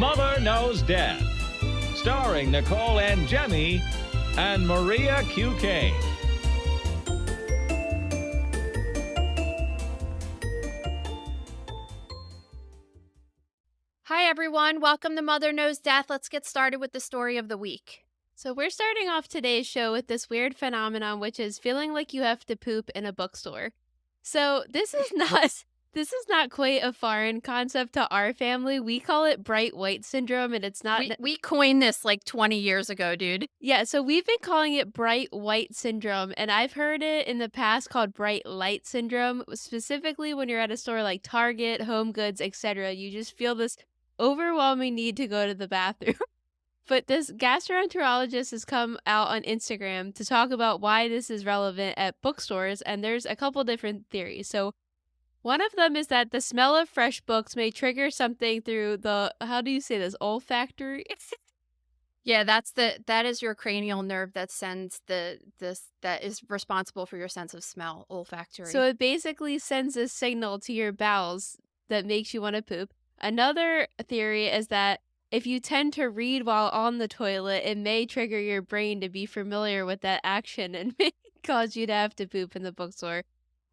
Mother Knows Death, starring Nicole and Jemmy and Maria Q. Kane. Hi, everyone. Welcome to Mother Knows Death. Let's get started with the story of the week. So we're starting off today's show with this weird phenomenon, which is feeling like you have to poop in a bookstore. So this is not quite a foreign concept to our family. We call it bright white syndrome, and it's not. We coined this like 20 years ago, dude. Yeah, so we've been calling it bright white syndrome, and I've heard it in the past called bright light syndrome, specifically when you're at a store like Target, Home Goods, etc. You just feel this overwhelming need to go to the bathroom. But this gastroenterologist has come out on Instagram to talk about why this is relevant at bookstores, and there's a couple different theories. So one of them is that the smell of fresh books may trigger something through the, how do you say this, olfactory? Yeah, that is your cranial nerve that sends that is responsible for your sense of smell, olfactory. So it basically sends a signal to your bowels that makes you want to poop. Another theory is that if you tend to read while on the toilet, it may trigger your brain to be familiar with that action and may cause you to have to poop in the bookstore.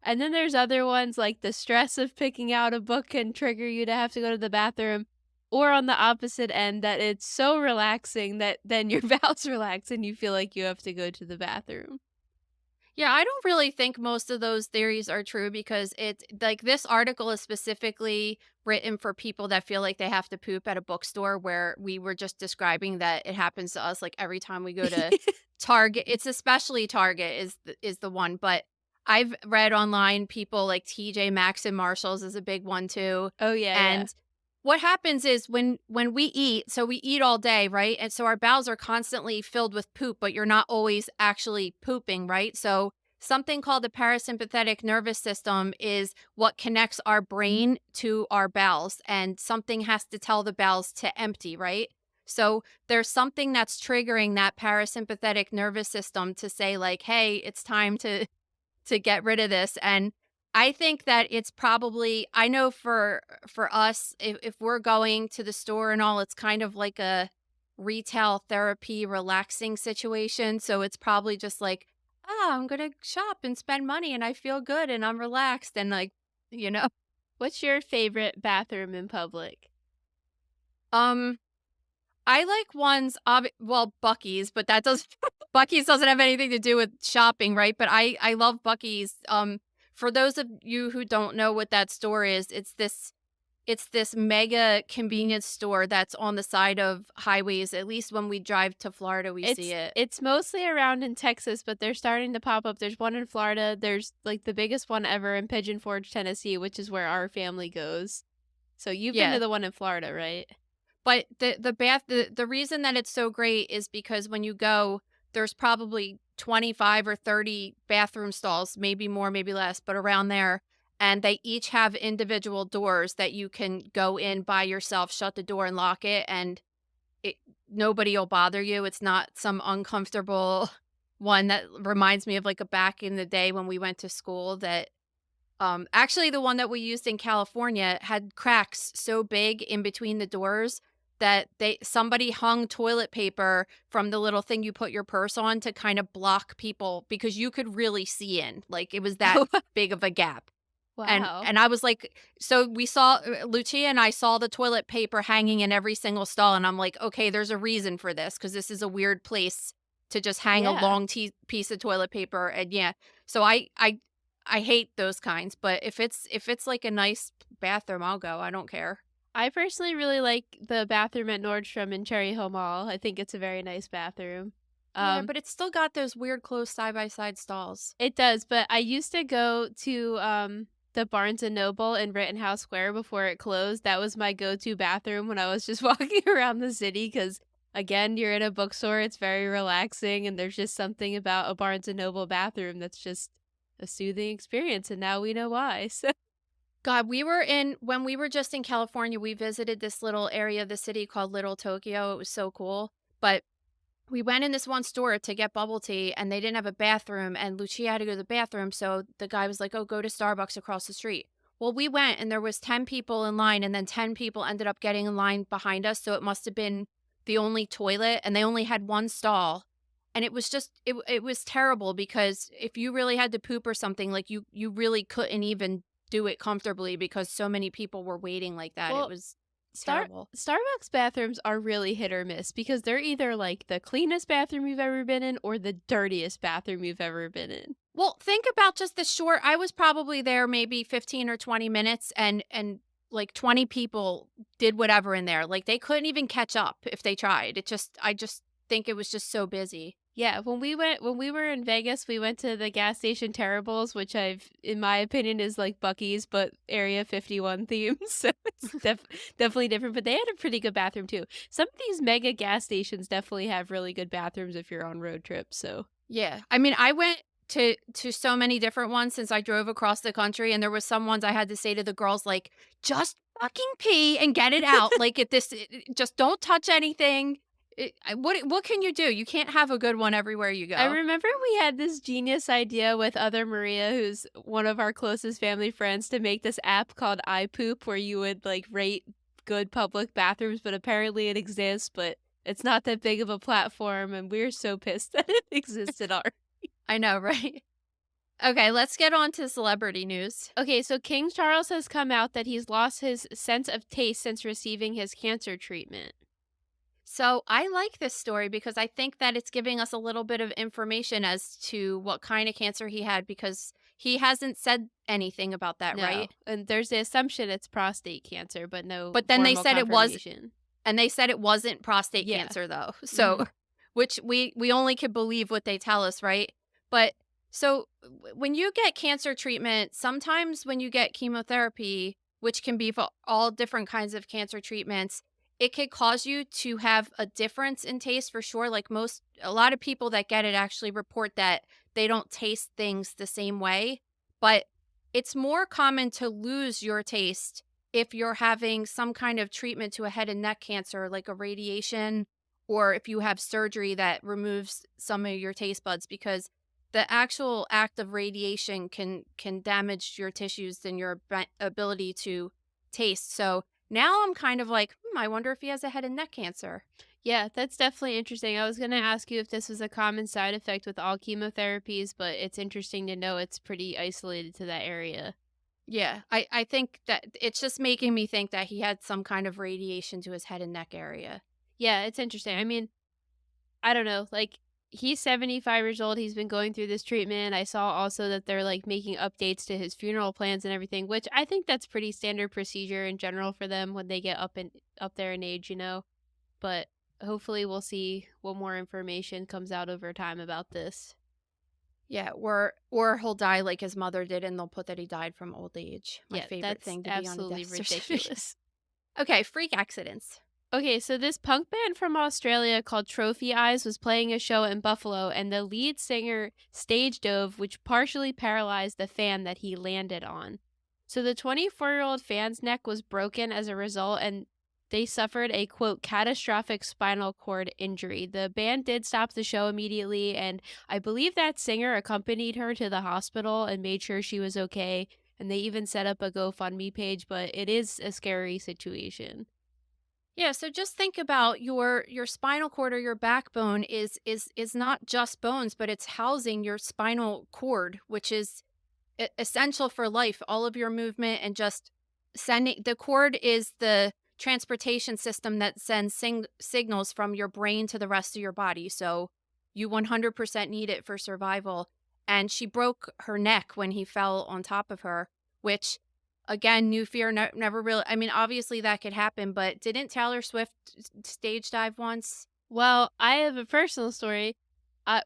And then there's other ones like the stress of picking out a book can trigger you to have to go to the bathroom. Or on the opposite end, that it's so relaxing that then your bowels relax and you feel like you have to go to the bathroom. Yeah, I don't really think most of those theories are true because it's like this article is specifically written for people that feel like they have to poop at a bookstore, where we were just describing that it happens to us like every time we go to Target. It's especially Target is the one, but I've read online people like TJ Maxx and Marshalls is a big one too. Oh, yeah, yeah. And what happens is when we eat, so we eat all day, right? And so our bowels are constantly filled with poop, but you're not always actually pooping, right? So something called the parasympathetic nervous system is what connects our brain to our bowels, and something has to tell the bowels to empty, right? So there's something that's triggering that parasympathetic nervous system to say like, "Hey, it's time to get rid of this." And I think that it's probably, I know for us, if we're going to the store and all, it's kind of like a retail therapy relaxing situation. So it's probably just like, oh, I'm gonna shop and spend money and I feel good and I'm relaxed and like, you know. What's your favorite bathroom in public? Um I like ones, well, Bucky's, but that does Bucky's doesn't have anything to do with shopping, right? But I love Bucky's. For those of you who don't know what that store is, it's this mega convenience store that's on the side of highways. At least when we drive to Florida, we see it. It's mostly around in Texas, but they're starting to pop up. There's one in Florida. There's like the biggest one ever in Pigeon Forge, Tennessee, which is where our family goes. So you've been to Yeah. the one in Florida, right? But the reason that it's so great is because when you go, there's probably 25 or 30 bathroom stalls, maybe more, maybe less, but around there. And they each have individual doors that you can go in by yourself, shut the door and lock it, and it nobody will bother you. It's not some uncomfortable one that reminds me of like a back in the day when we went to school that actually the one that we used in California had cracks so big in between the doors that somebody hung toilet paper from the little thing you put your purse on to kind of block people because you could really see in. Like it was that big of a gap. And Wow. and I was like, so we saw Lucia and I saw the toilet paper hanging in every single stall, and I'm like, okay, there's a reason for this because this is a weird place to just hang a Yeah. long piece of toilet paper. And yeah, so I hate those kinds, but if it's like a nice bathroom, I'll go. I don't care. I personally really like the bathroom at Nordstrom in Cherry Hill Mall. I think it's a very nice bathroom. Yeah, Um, but it's still got those weird closed side by side stalls. it does, but I used to go to the Barnes and Noble in Rittenhouse Square before it closed. That was my go-to bathroom when I was just walking around the city because again, you're in a bookstore, it's very relaxing and there's just something about a Barnes and Noble bathroom that's just a soothing experience and now we know why. So God, when we were just in California, we visited this little area of the city called Little Tokyo. It was so cool. But we went in this one store to get bubble tea and they didn't have a bathroom and Lucia had to go to the bathroom. So the guy was like, oh, go to Starbucks across the street. Well, we went and there was 10 people in line and then 10 people ended up getting in line behind us, so it must have been the only toilet and they only had one stall. And it was just it was terrible because if you really had to poop or something, like, you really couldn't even do it comfortably because so many people were waiting like that. It Well, was terrible. Starbucks bathrooms are really hit or miss because they're either like the cleanest bathroom you've ever been in or the dirtiest bathroom you've ever been in. Well, think about just the short I was probably there maybe 15 or 20 minutes and like 20 people did whatever in there. Like they couldn't even catch up if they tried. I just think it was just so busy. Yeah, when we were in Vegas, we went to the gas station Terribles, which I've in my opinion is like Buc-ee's but Area 51 themed. So it's definitely different, but they had a pretty good bathroom too. Some of these mega gas stations definitely have really good bathrooms if you're on road trips, so Yeah. I mean, I went to so many different ones since I drove across the country and there was some ones I had to say to the girls like, "Just fucking pee and get it out." Like at this just don't touch anything. What can you do? You can't have a good one everywhere you I go. remember we had this genius idea with other Maria, who's one of our closest family friends, to make this app called iPoop where you would like rate good public bathrooms, but apparently it exists, but it's not that big of a platform, and we're so pissed that it exists in our. I know, right? Okay, let's get on to celebrity news. Okay, so King Charles has come out that he's lost his sense of taste since receiving his cancer treatment. So I like this story because I think that it's giving us a little bit of information as to what kind of cancer he had because he hasn't said anything about that, No, right? and there's the assumption it's prostate cancer, but no But then they formal said it was, confirmation. and they said it wasn't prostate Yeah. cancer though. So, Mhm. which we only could believe what they tell us, right? But so when you get cancer treatment, sometimes when you get chemotherapy, which can be for all different kinds of cancer treatments, it could cause you to have a difference in taste for sure. Like a lot of people that get it actually report that they don't taste things the same way, but it's more common to lose your taste if you're having some kind of treatment to a head and neck cancer, like a radiation, or if you have surgery that removes some of your taste buds, because the actual act of radiation can damage your tissues and your ability to taste. So now I'm kind of like, I wonder if he has a head and neck cancer. Yeah, that's definitely interesting. I was going to ask you if this was a common side effect with all chemotherapies, but it's interesting to know it's pretty isolated to that area. Yeah, I think that it's just making me think that he had some kind of radiation to his head and neck area. Yeah, it's interesting. I mean, I don't know. Like, he's 75 years old. He's been going through this treatment. I saw also that they're like making updates to his funeral plans and everything, which I think that's pretty standard procedure in general for them when they get up there in age, you know. But hopefully we'll see what more information comes out over time about this. Yeah, or he'll die like his mother did, and they'll put that he died from old age. My Yeah, favorite that's thing to be on a absolutely death certificate. ridiculous. Okay, freak accidents. Okay, so this punk band from Australia called Trophy Eyes was playing a show in Buffalo, and the lead singer stage dove, which partially paralyzed the fan that he landed on. So the 24-year-old fan's neck was broken as a result, and they suffered a quote catastrophic spinal cord injury. The band did stop the show immediately, and I believe that singer accompanied her to the hospital and made sure she was okay. And they even set up a GoFundMe page, but it is a scary situation. Yeah, so just think about your spinal cord or your backbone is not just bones, but it's housing your spinal cord, which is essential for life, all of your movement and just sending the cord is the transportation system that sends signals from your brain to the rest of your body. So you 100% need it for survival. And she broke her neck when he fell on top of her, which again, new fear never really, I mean, obviously that could happen, but didn't Taylor Swift stage dive once? Well, I have a personal story.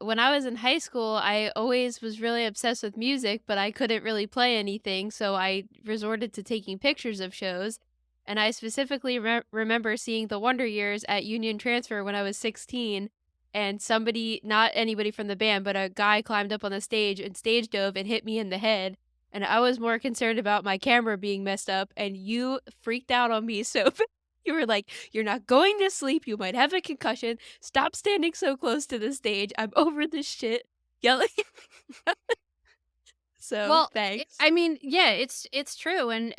When I was in high school, I always was really obsessed with music, but I couldn't really play anything, so I resorted to taking pictures of shows. And I specifically remember seeing The Wonder Years at Union Transfer when I was 16, and somebody, not anybody from the band, but a guy climbed up on the stage and stage dove and hit me in the head. And I was more concerned about my camera being messed up, and you freaked out on me so you were like, "You're not going to sleep. You might have a concussion. Stop standing so close to the stage. I'm over this shit." Yelling. So, Well, thanks. I mean, yeah, it's true, and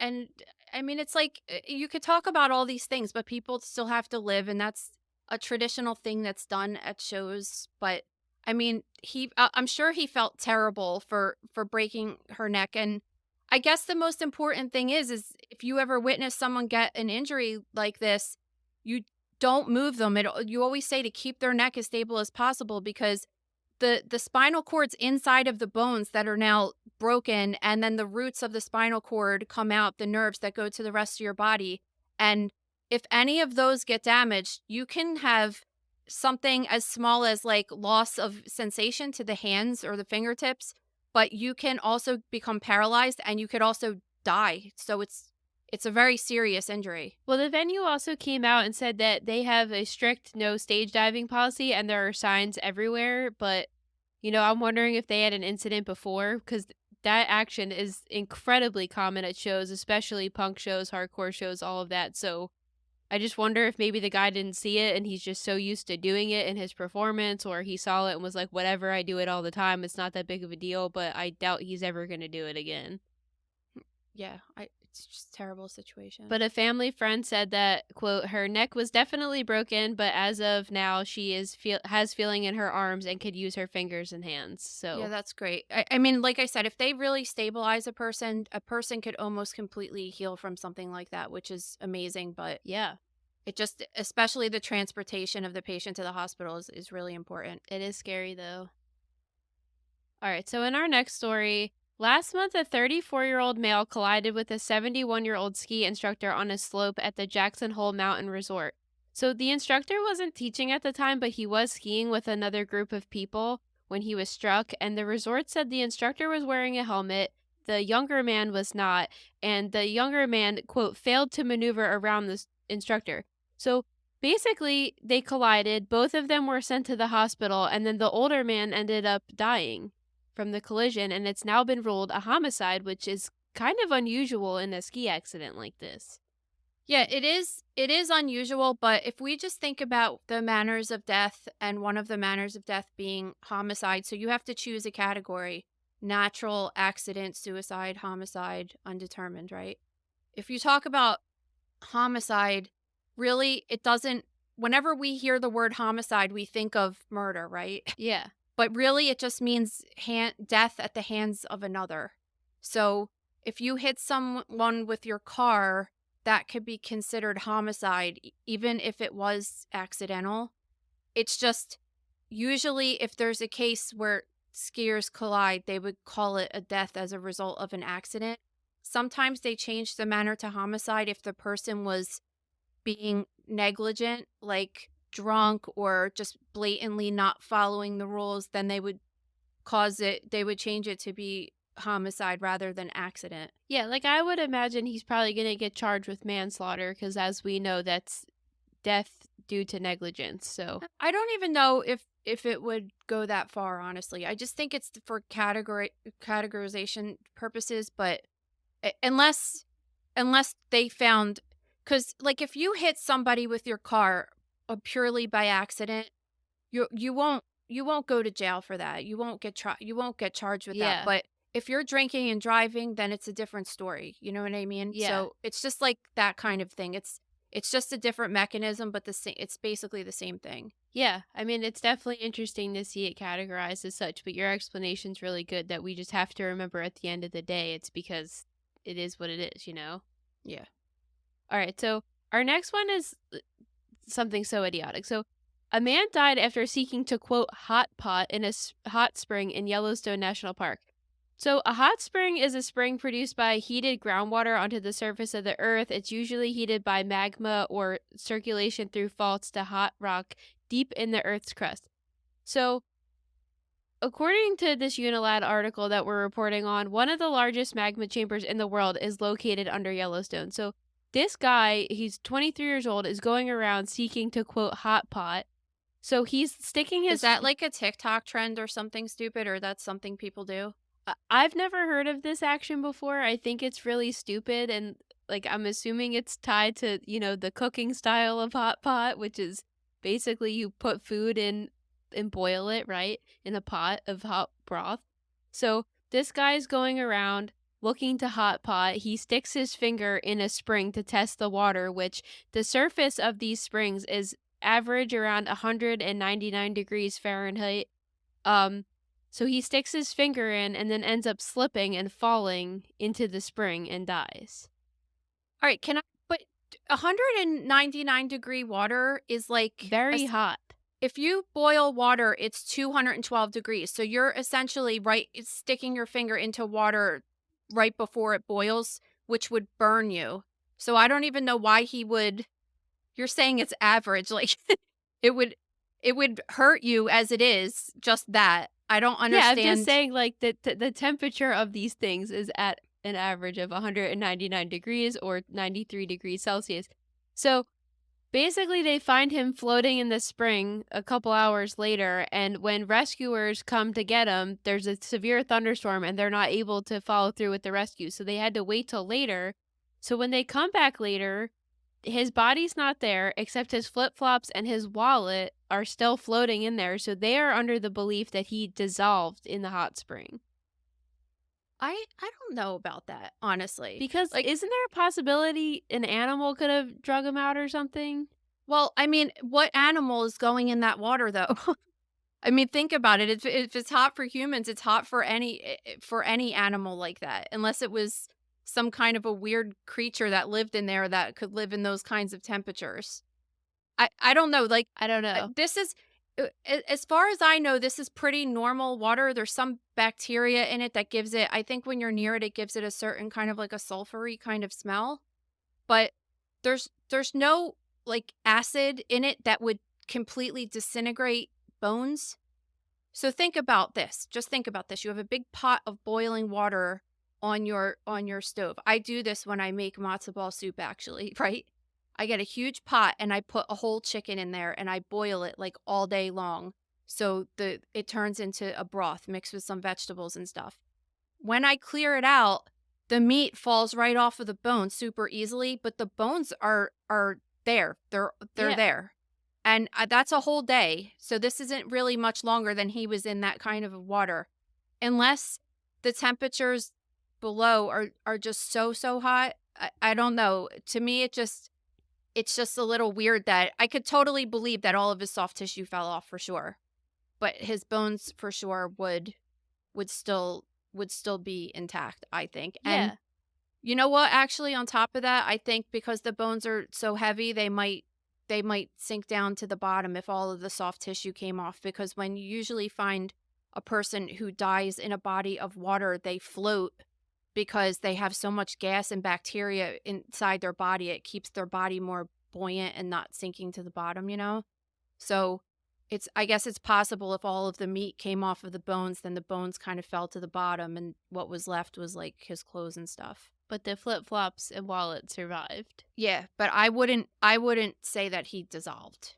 I mean, it's like you could talk about all these things, but people still have to live, and that's a traditional thing that's done at shows. But I mean, I'm sure he felt terrible for breaking her neck, and I guess the most important thing is if you ever witness someone get an injury like this, you don't move them. You always say to keep their neck as stable as possible because the spinal cord's inside of the bones that are now broken, and then the roots of the spinal cord come out, the nerves that go to the rest of your body. And if any of those get damaged, you can have something as small as like loss of sensation to the hands or the fingertips, but you can also become paralyzed and you could also die. So it's a very serious injury. Well, the venue also came out and said that they have a strict no stage diving policy and there are signs everywhere. But, I'm wondering if they had an incident before because that action is incredibly common at shows, especially punk shows, hardcore shows, all of that. So I just wonder if maybe the guy didn't see it and he's just so used to doing it in his performance, or he saw it and was like, whatever, I do it all the time. It's not that big of a deal, but I doubt he's ever going to do it again. Yeah, it's just a terrible situation. But a family friend said that, quote, her neck was definitely broken, but as of now, she has feeling in her arms and could use her fingers and hands. Yeah, So, that's great. I mean, like I said, if they really stabilize a person could almost completely heal from something like that, which is amazing. But yeah, it just, especially the transportation of the patient to the hospital is really important. it is scary though. All right, so in our next story, last month a 34-year-old male collided with a 71-year-old ski instructor on a slope at the Jackson Hole Mountain Resort. So the instructor wasn't teaching at the time, but he was skiing with another group of people when he was struck, and the resort said the instructor was wearing a helmet, the younger man was not, and the younger man, quote, failed to maneuver around the instructor. So basically, they collided, both of them were sent to the hospital, and then the older man ended up dying from the collision, and it's now been ruled a homicide, which is kind of unusual in a ski accident like this. Yeah, it is unusual, but if we just think about the manners of death and one of the manners of death being homicide, so you have to choose a category: natural, accident, suicide, homicide, undetermined, right? If you talk about homicide, really, it doesn't, whenever we hear the word homicide, we think of murder, right? Yeah. But really, it just means death at the hands of another. So if you hit someone with your car, that could be considered homicide, even if it was accidental. It's just usually if there's a case where skiers collide, they would call it a death as a result of an accident. Sometimes they change the manner to homicide if the person was being negligent, like drunk or just blatantly not following the rules, then they would change it to be homicide rather than accident. Yeah, like I would imagine he's probably going to get charged with manslaughter because, as we know, that's death due to negligence. So, I don't even know if it would go that far, honestly. I just think it's for categorization purposes, but unless they found, cuz like if you hit somebody with your car purely by accident, you won't go to jail for that. You won't get charged with that. yeah, But if you're drinking and driving, then it's a different story. You know what I mean? yeah. So it's just like that kind of thing. It's just a different mechanism, but the same. It's basically the same thing. Yeah, I mean, it's definitely interesting to see it categorized as such, but your explanation's really good that we just have to remember at the end of the day, it's because it is what it is. Yeah. All right, so our next one is something so idiotic. So, a man died after seeking to quote hot pot in a hot spring in Yellowstone National Park. So, a hot spring is a spring produced by heated groundwater onto the surface of the earth. It's usually heated by magma or circulation through faults to hot rock deep in the earth's crust. So, according to this Unilad article that we're reporting on, one of the largest magma chambers in the world is located under Yellowstone. So, this guy, he's 23 years old, is going around seeking to quote hot pot. So, he's sticking Is his. that like a TikTok trend or something stupid, or that's something people do? I've never heard of this action before. I think it's really stupid and like I'm assuming it's tied to, the cooking style of hot pot, which is basically you put food in and boil it, right? In a pot of hot broth. So this guy's going around looking to hot pot. He sticks his finger in a spring to test the water, which the surface of these springs is average around 199 degrees Fahrenheit. Um, so he sticks his finger in and then ends up slipping and falling into the spring and dies. All right, can I but 199-degree water is like Very hot. if you boil water, it's 212 degrees. So you're essentially it's sticking your finger into water right before it boils, which would burn you. So I don't even know why he would. You're saying it's average, like it would it would hurt you as it is, just that. I don't Yeah, I'm just understand. saying, like, the temperature of these things is at an average of 199 degrees or 93 degrees Celsius. So basically, they find him floating in the spring a couple hours later, and when rescuers come to get him, there's a severe thunderstorm and they're not able to follow through with the rescue. So they had to wait till later. So when they come back later, his body's not there, except his flip flops and his wallet are still floating in there. So they are under the belief that he dissolved in the hot spring. I don't know about that, honestly. Because Like, isn't there a possibility an animal could have drug him out or something? well, I mean, what animal is going in that water though? I mean, think about it. If it's hot for humans, it's hot for any animal like that, unless it was some kind of a weird creature that lived in there that could live in those kinds of temperatures. I don't know. Like, I don't know. this is as far as I know, this is pretty normal water. There's some bacteria in it that gives it. I think when you're near it, it gives it a certain kind of like a sulfury kind of smell. But there's no like acid in it that would completely disintegrate bones. So think about this. Just think about this. You have a big pot of boiling water on your stove. I do this when I make matzo ball soup actually, right? I get a huge pot and I put a whole chicken in there and I boil it like all day long. So it turns into a broth mixed with some vegetables and stuff. When I clear it out, the meat falls right off of the bone super easily, but the bones are there. They're Yeah. there. And that's a whole day. So this isn't really much longer than he was in that kind of water. Unless the temperatures below are just so hot. I don't know. To me it's just a little weird that I could totally believe that all of his soft tissue fell off for sure. But his bones for sure would still would still be intact, I think. And Yeah. you know what? Actually, on top of that, I think because the bones are so heavy, they might sink down to the bottom if all of the soft tissue came off. Because when you usually find a person who dies in a body of water, they float because they have so much gas and bacteria inside their body. It keeps their body more buoyant and not sinking to the bottom, you know? So I guess it's possible if all of the meat came off of the bones, then the bones kind of fell to the bottom and what was left was like his clothes and stuff. But the flip flops and wallet survived. Yeah, but I wouldn't say that he dissolved.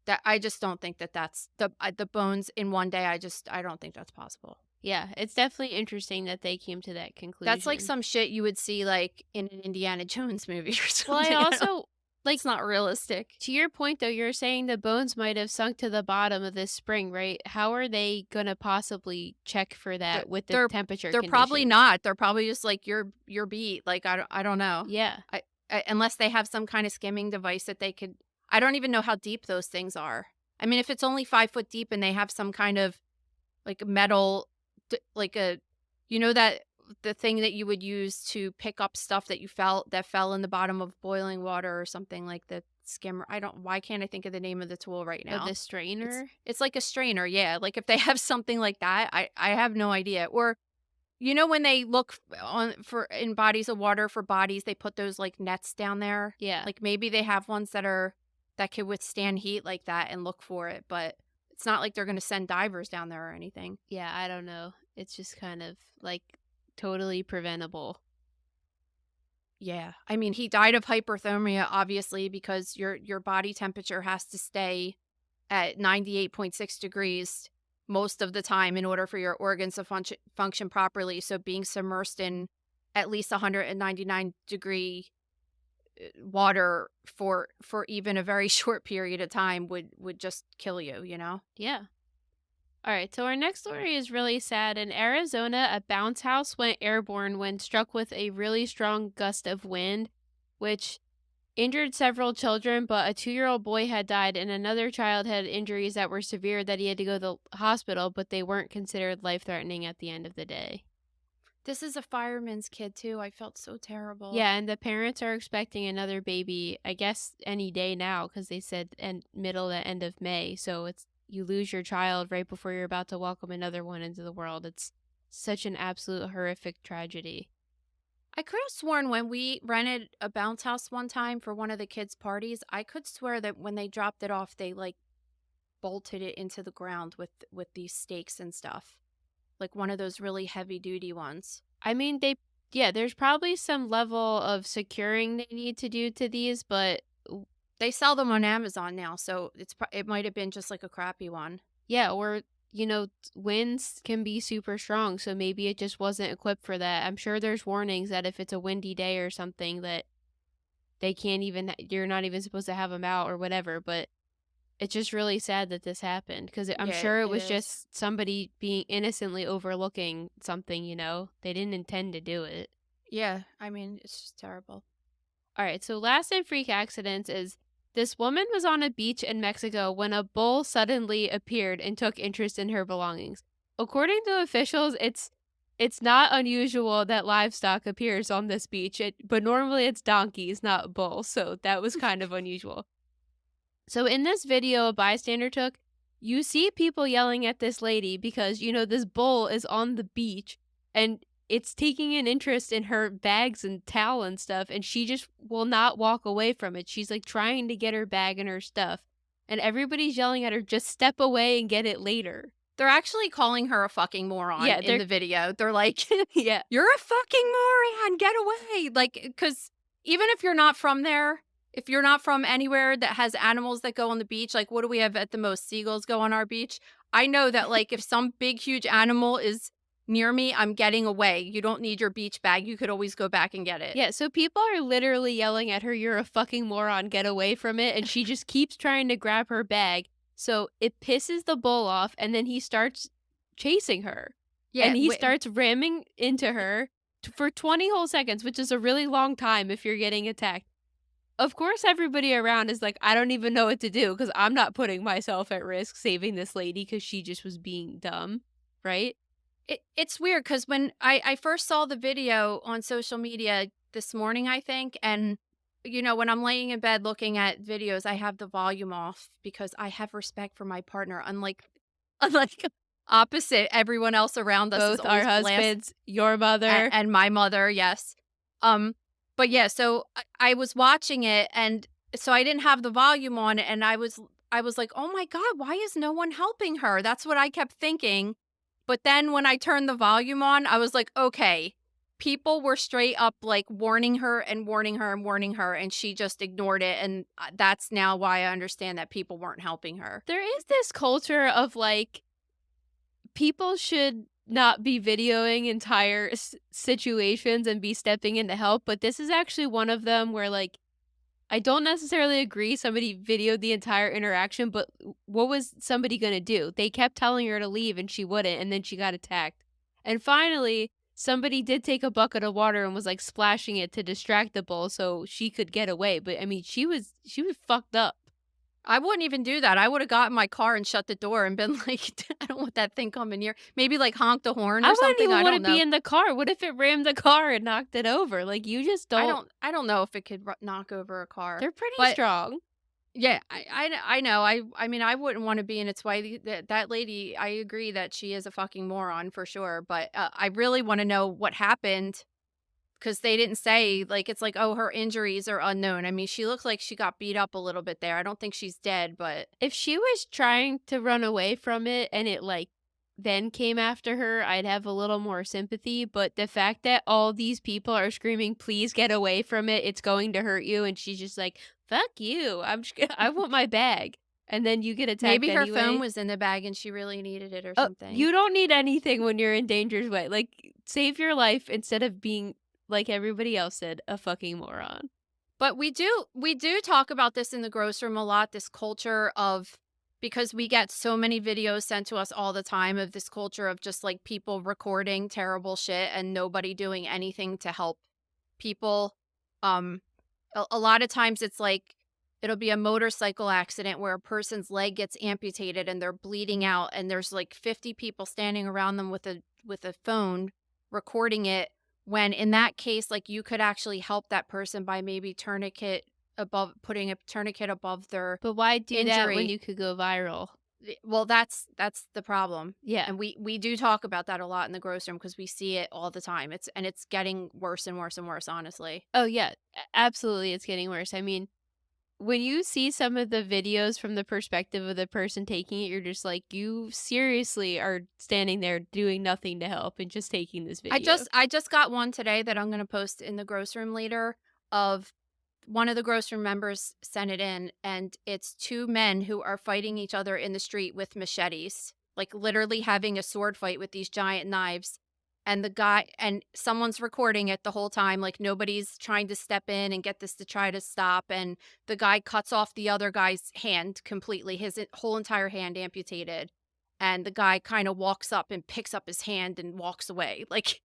That I just don't think that that's the bones in one day. I don't think that's possible. Yeah, it's definitely interesting that they came to that conclusion. That's like some shit you would see like in an Indiana Jones movie or Well, something. I also like It's not realistic. to your point though, you're saying the bones might have sunk to the bottom of this spring, right? How are they gonna possibly check for that with the They're temperature they're probably conditions? not. They're probably just like your beat. Like I don't know. Yeah. Unless they have some kind of skimming device that they could. I don't even know how deep those things are. I mean, if it's only 5 foot deep and they have some kind of like metal, like a, you know that the thing that you would use to pick up stuff that fell in the bottom of boiling water or something like the skimmer. I don't. Why can't I think of the name of the tool right Or now? the strainer? It's like a strainer. Yeah, like if they have something like that, I have no idea. Or you know when they look on for in bodies of water for bodies, they put those like nets down there. Yeah. Like maybe they have ones that could withstand heat like that and look for it, but it's not like they're going to send divers down there or anything. Yeah, I don't know. It's just kind of like totally preventable. Yeah. I mean, he died of hyperthermia obviously because your body temperature has to stay at 98.6 degrees most of the time in order for your organs to function properly. So being submersed in at least 199-degree water for even a very short period of time would just kill you, you know? Yeah. All right, so our next story is really sad. In Arizona, a bounce house went airborne when struck with a really strong gust of wind, which injured several children, but a 2-year-old boy had died and another child had injuries that were severe that he had to go to the hospital, but they weren't considered life-threatening at the end of the day. This is a fireman's kid too. I felt so terrible. Yeah, and the parents are expecting another baby, I guess any day now, because they said middle to end of May. So it's you lose your child right before you're about to welcome another one into the world. It's such an absolute horrific tragedy. I could have sworn when we rented a bounce house one time for one of the kids' parties, I could swear that when they dropped it off, they like bolted it into the ground with these stakes and stuff. Like one of those really heavy duty ones. I mean, yeah, there's probably some level of securing they need to do to these, but They sell them on Amazon now, so it might have been just like a crappy one. yeah, or winds can be super strong, so maybe it just wasn't equipped for that. I'm sure there's warnings that if it's a windy day or something that they can't even you're not even supposed to have them out or whatever, but it's just really sad that this happened because I'm Yeah, sure it it was is. just somebody being innocently overlooking something. They didn't intend to do it. Yeah, I mean, it's just terrible. All right, so last in freak accidents is this woman was on a beach in Mexico when a bull suddenly appeared and took interest in her belongings. According to officials, it's not unusual that livestock appears on this beach, but normally it's donkeys, not bulls, so that was kind of unusual. So in this video a bystander took, you see people yelling at this lady because, this bull is on the beach and it's taking an interest in her bags and towel and stuff, and she just will not walk away from it. She's like trying to get her bag and her stuff. And everybody's yelling at her, just step away and get it later. They're actually calling her a fucking moron Yeah, in they're the video. They're like, yeah. "You're a fucking moron. Get away." Like, because even if you're not from there, if you're not from anywhere that has animals that go on the beach, like what do we have at the most? Seagulls go on our beach. I know that like if some big huge animal is near me, I'm getting away. You don't need your beach bag. You could always go back and get it. Yeah, so people are literally yelling at her, "You're a fucking moron, get away from it." And she just keeps trying to grab her bag. So it pisses the bull off, and then he starts chasing her. Yeah, And he starts ramming into her for 20 whole seconds, which is a really long time if you're getting attacked. Of course, everybody around is like, I don't even know what to do because I'm not putting myself at risk saving this lady because she just was being dumb, right? it's weird because when I first saw the video on social media this morning, I think, and when I'm laying in bed looking at videos, I have the volume off because I have respect for my partner. Unlike opposite everyone else around us is Both our always blast husbands, your mother. and my mother, yes. But yeah, so I was watching it, and so I didn't have the volume on, and I was like, oh my god, why is no one helping her? That's what I kept thinking. But then when I turned the volume on, I was like, okay, people were straight up like warning her and warning her and warning her, and she just ignored it. And that's now why I understand that people weren't helping her. There is this culture of like people should not be videoing entire situations and be stepping in to help, but this is actually one of them where like I don't necessarily agree somebody videoed the entire interaction, but what was somebody going to do? They kept telling her to leave and she wouldn't, and then she got attacked. And finally, somebody did take a bucket of water and was like splashing it to distract the bull so she could get away, but I mean, she was fucked up. I wouldn't even do that. I would have got in my car and shut the door and been like, I don't want that thing coming near. Maybe like honk the horn I or wouldn't something. even I want don't to be know. in the car. What if it rammed the car and knocked it over? Like you just don't. I don't know if it could knock over a car. They're pretty But strong. yeah, I know. I mean, I wouldn't want to be in its way. That lady, I agree that she is a fucking moron for sure. But I really want to know what happened because they didn't say, like, it's like, oh, her injuries are unknown. I mean, she looks like she got beat up a little bit there. I don't think she's dead, but If she was trying to run away from it and it like then came after her, I'd have a little more sympathy. But the fact that all these people are screaming, please get away from it, it's going to hurt you. And she's just like, fuck you. I want my bag. And then you get attacked maybe her anyway. phone was in the bag and she really needed it or Oh, something. you don't need anything when you're in danger's way. Like, save your life instead of being, like everybody else said, a fucking moron. But we do talk about this in the gross room a lot, this culture of because we get so many videos sent to us all the time of this culture of just like people recording terrible shit and nobody doing anything to help people. Um, a lot of times it's like it'll be a motorcycle accident where a person's leg gets amputated and they're bleeding out and there's like 50 people standing around them with a phone recording it, when in that case like you could actually help that person by maybe tourniquet above putting a tourniquet above their But why do that when injury. you could go viral? Well, that's the problem. Yeah. And we do talk about that a lot in the grocery room because we see it all the time. It's getting worse and worse and worse, honestly. Oh, yeah. Absolutely, it's getting worse. I mean, when you see some of the videos from the perspective of the person taking it, you're just like, you seriously are standing there doing nothing to help and just taking this video. I just got one today that I'm gonna post in the grocery room later of one of the grocery room members sent it in, and it's 2 men who are fighting each other in the street with machetes, like, literally having a sword fight with these giant knives, and the guy and someone's recording it the whole time, like, nobody's trying to step in and get this to try to stop, and the guy cuts off the other guy's hand completely, his whole entire hand amputated, and the guy kinda walks up and picks up his hand and walks away, like,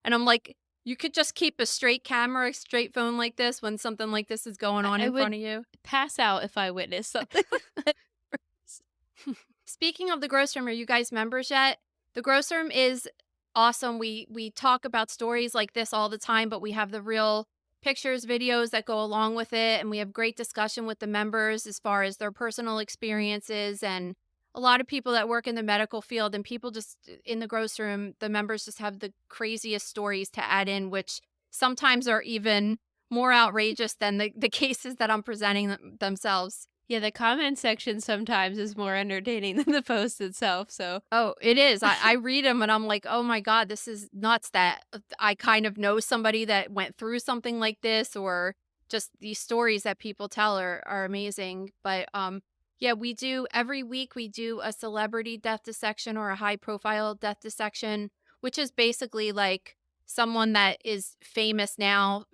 and I'm like, "You could just keep a straight camera, a straight phone like this when something like this is going on I in would front of you." pass out if I witnessed something like that. Speaking of the grocery room, are you guys members yet? The grocery room is awesome. We talk about stories like this all the time, but we have the real pictures, videos that go along with it, and we have great discussion with the members as far as their personal experiences and a lot of people that work in the medical field and people just in the grocery room, the members just have the craziest stories to add in, which sometimes are even more outrageous than the cases that I'm presenting themselves. Yeah, the comment section sometimes is more entertaining than the post itself, so Oh, it is. I read them and I'm like, "Oh my god, this is nuts that I kind of know somebody that went through something like this," or just these stories that people tell are amazing. But, yeah, we do every week, we do a celebrity death dissection or a high profile death dissection, which is basically like someone that is famous now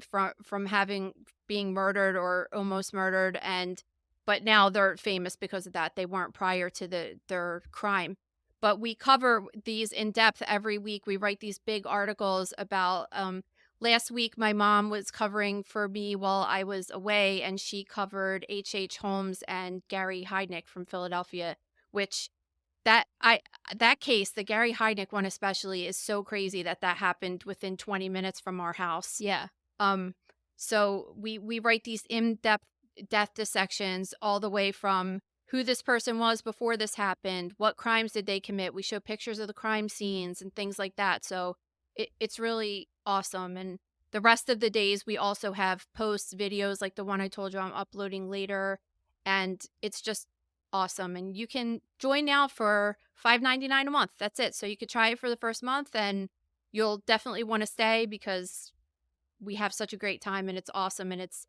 from having being murdered or almost murdered, and but now they're famous because of that. They weren't prior to their crime. But we cover these in depth every week. We write these big articles about last week my mom was covering for me while I was away and she covered H. Holmes and Gary Heidnick from Philadelphia, which that I that case, the Gary Heidnick one especially is so crazy that that happened within 20 minutes from our house. yeah. Um, so we write these in-depth death dissections all the way from who this person was before this happened, what crimes did they commit. We show pictures of the crime scenes and things like that. So it's really awesome. And the rest of the days we also have posts, videos like the one I told you I'm uploading later. And it's just awesome. And you can join now for $5.99 a month. That's it. So you could try it for the first month and you'll definitely want to stay because we have such a great time and it's awesome and it's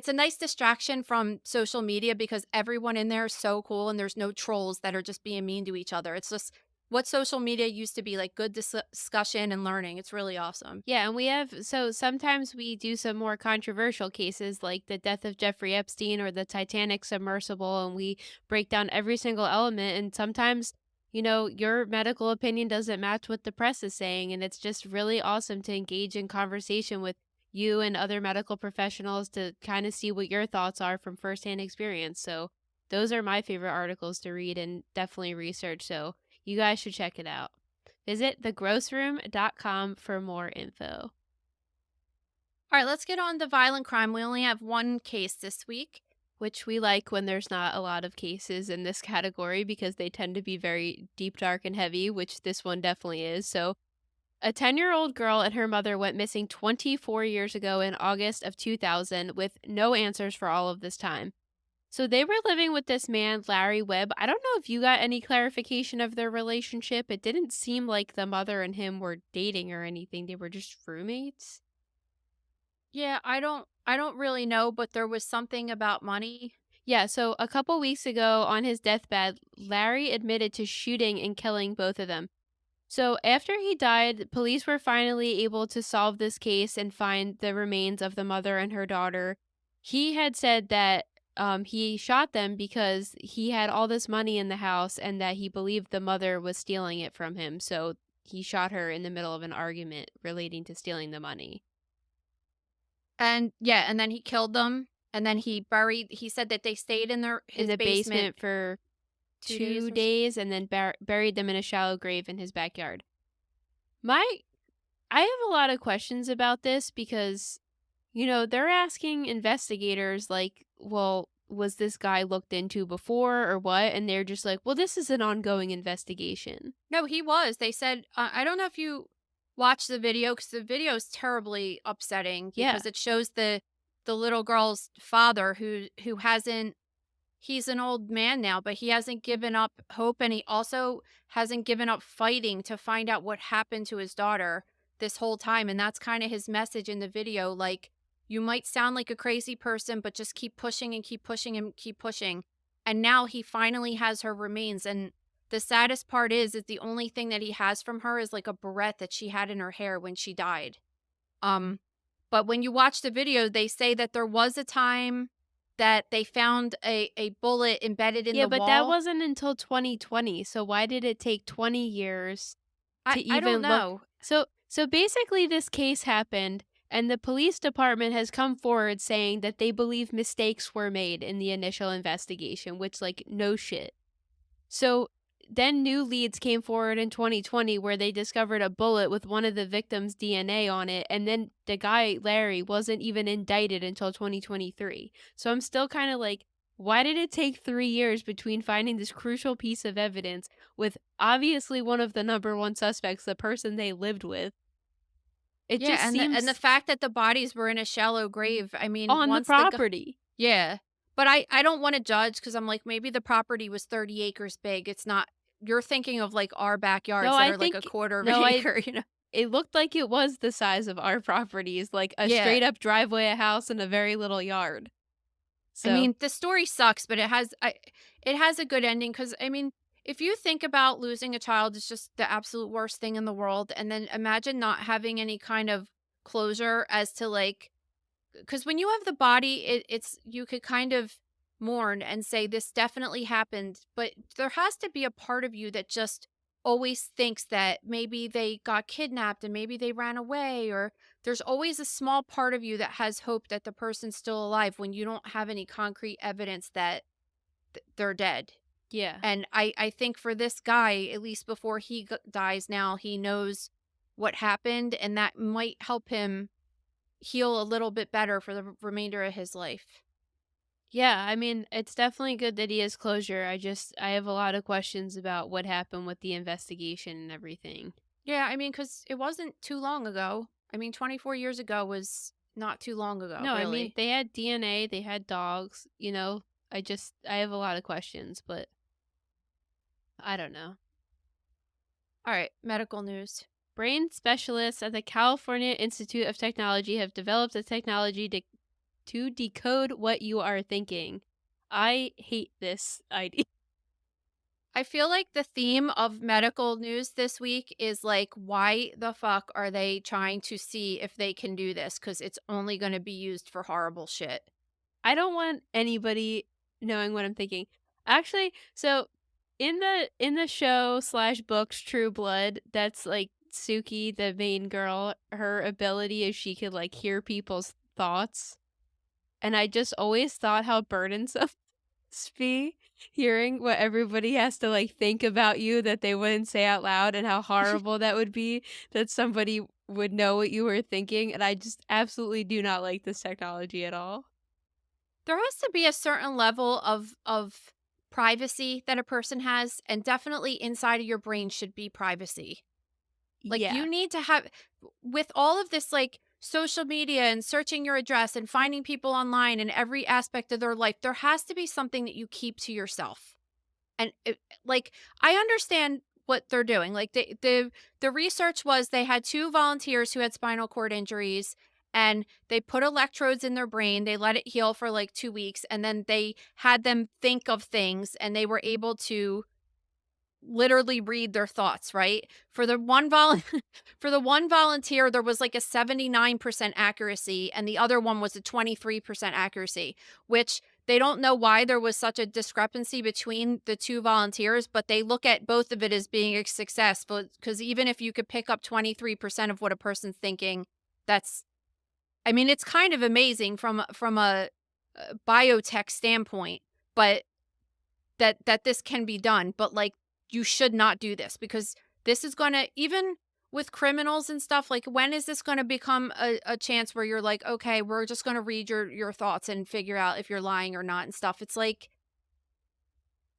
a nice distraction from social media because everyone in there is so cool and there's no trolls that are just being mean to each other. It's just what social media used to be like good discussion and learning. It's really awesome. Yeah, and we have so sometimes we do some more controversial cases like the death of Jeffrey Epstein or the Titanic submersible, and we break down every single element. And sometimes, your medical opinion doesn't match what the press is saying, and it's just really awesome to engage in conversation with you and other medical professionals to kind of see what your thoughts are from firsthand experience. So those are my favorite articles to read and definitely research. So you guys should check it out. Visit thegrossroom.com for more info. All right, let's get on to violent crime. We only have one case this week. Which we like when there's not a lot of cases in this category because they tend to be very deep, dark, and heavy, which this one definitely is. So, a 10-year-old girl and her mother went missing 24 years ago in August of 2000 with no answers for all of this time. So, they were living with this man, Larry Webb. I don't know if you got any clarification of their relationship. It didn't seem like the mother and him were dating or anything, they were just roommates. Yeah, I don't really know, but there was something about money. Yeah, so a couple weeks ago on his deathbed, Larry admitted to shooting and killing both of them. So after he died, police were finally able to solve this case and find the remains of the mother and her daughter. He had said that he shot them because he had all this money in the house and that he believed the mother was stealing it from him. So he shot her in the middle of an argument relating to stealing the money And yeah, and then he killed them, and then he said that they stayed in in his the basement basement for 2 days 2 days and then buried them in a shallow grave in his backyard. My I have a lot of questions about this because, they're asking investigators, like, well, was this guy looked into before or what? And they're just like, well, this is an ongoing investigation. No, he was. They said, I don't know if you watched the video because the video is terribly upsetting Yeah. because it shows the little girl's father who hasn't he's an old man now, but he hasn't given up hope, and he also hasn't given up fighting to find out what happened to his daughter this whole time, and that's kinda his message in the video, like, "You might sound like a crazy person, but just keep pushing and keep pushing and keep pushing." And now he finally has her remains, and the saddest part is the only thing that he has from her is, like, a barrette that she had in her hair when she died. Um, but when you watch the video, they say that there was a time that they found a bullet embedded in Yeah, the but that wall. wasn't until 2020. So why did it take 20 years to I don't even look? know. So basically this case happened and the police department has come forward saying that they believe mistakes were made in the initial investigation, which like no shit. So then new leads came forward in 2020 where they discovered a bullet with one of the victims' DNA on it. And then the guy, Larry, wasn't even indicted until 2023. So I'm still kind of like, why did it take 3 years between finding this crucial piece of evidence with obviously one of the number one suspects, the person they lived with? It Yeah, just and the seems fact that the bodies were in a shallow grave, I mean, on the once the g property. yeah. But I don't wanna judge because 'cause I'm like, maybe the property was 30 acres big, it's not you're thinking of, like, our No, backyards that I are, like, a think, quarter of an no, I acre, you know? it looked like it was the size of our properties, like a Yeah. straight up driveway, a house, and a very little yard. I So, mean, the story sucks, but it has a good ending because I mean, if you think about losing a child is just the absolute worst thing in the world, and then imagine not having any kind of closure as to like because when you have the body, it's you could kind of mourn and say this definitely happened, but there has to be a part of you that just always thinks that maybe they got kidnapped and maybe they ran away, or there's always a small part of you that has hope that the person's still alive when you don't have any concrete evidence that they're dead. yeah. And I think for this guy, at least before he dies now, he knows what happened, and that might help him heal a little bit better for the remainder of his life. Yeah, I mean, it's definitely good that he has closure. I have a lot of questions about what happened with the investigation and everything. Yeah, I mean, because it wasn't too long ago. I mean, 24 years ago was not too long ago, No, I mean, really. they had DNA, they had dogs, I have a lot of questions, but I don't know. All right, medical news. Brain specialists at the California Institute of Technology have developed a technology to decode what you are thinking. I hate this idea. I feel like the theme of medical news this week is like, why the fuck are they trying to see if they can do this? Because it's only going to be used for horrible shit. I don't want anybody knowing what I'm thinking. Actually, so in the show slash books True Blood, that's like Suki, the main girl, her ability is she could like hear people's thoughts. And I just always thought how burdensome be hearing what everybody has to like think about you that they wouldn't say out loud and how horrible that would be that somebody would know what you were thinking. And I just absolutely do not like this technology at all. There has to be a certain level of privacy that a person has, and definitely inside of your brain should be privacy. Like, Yeah. you need to have with all of this, like, social media and searching your address and finding people online in every aspect of their life, there has to be something that you keep to yourself. And like, I understand what they're doing. Like, the research was they had 2 volunteers who had spinal cord injuries, and they put electrodes in their brain, they let it heal for, like, 2 weeks, and then they had them think of things, and they were able to literally read their thoughts, right? For the one for the one volunteer, there was like a 79% accuracy and the other one was a 23% accuracy, which they don't know why there was such a discrepancy between the 2 volunteers, but they look at both of it as being a success, because even if you could pick up 23% of what a person's thinking, that's I mean, it's kind of amazing from a biotech standpoint, but that this can be done, but, like, you should not do this because this is gonna even with criminals and stuff, like, when is this gonna become a chance where you're like, "Okay, we're just gonna read your thoughts and figure out if you're lying or not," and stuff. It's like,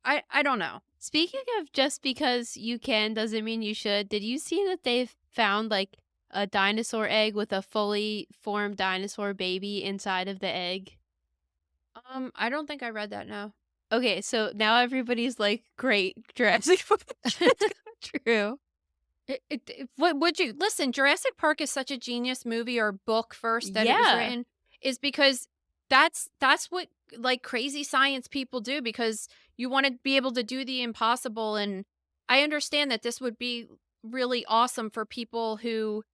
I don't know. Speaking of just because you can doesn't mean you should, did you see that they've found like a dinosaur egg with a fully formed dinosaur baby inside of the egg? I don't think I read that, no. Okay, so now everybody's like, great, Jurassic Park. It's true. What would you listen, Jurassic Park is such a genius movie or book first that it was Yeah. written, is because that's what, like, crazy science people do because you wanna be able to do the impossible, and I understand that this would be really awesome for people who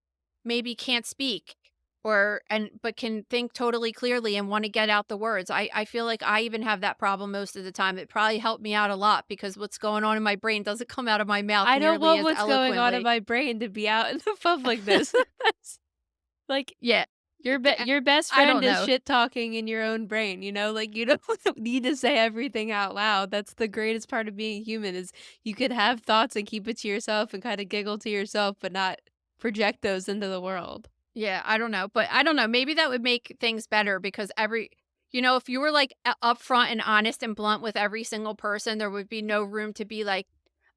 maybe can't speak but can think totally clearly and wanna get out the words. I feel like I even have that problem most of the time. It probably helped me out a lot because what's going on in my brain doesn't come out of my mouth I don't nearly want as what's going on in eloquently. my brain to be out in the public this. That's like Yeah. your best I friend don't is know. shit talking in your own brain, you know? Like you don't need to say everything out loud. That's the greatest part of being human is you could have thoughts and keep it to yourself and kind of giggle to yourself, but not project those into the world. Yeah, I don't know, but I don't know, maybe that would make things better because if you were, like, upfront and honest and blunt with every single person, there would be no room to be like,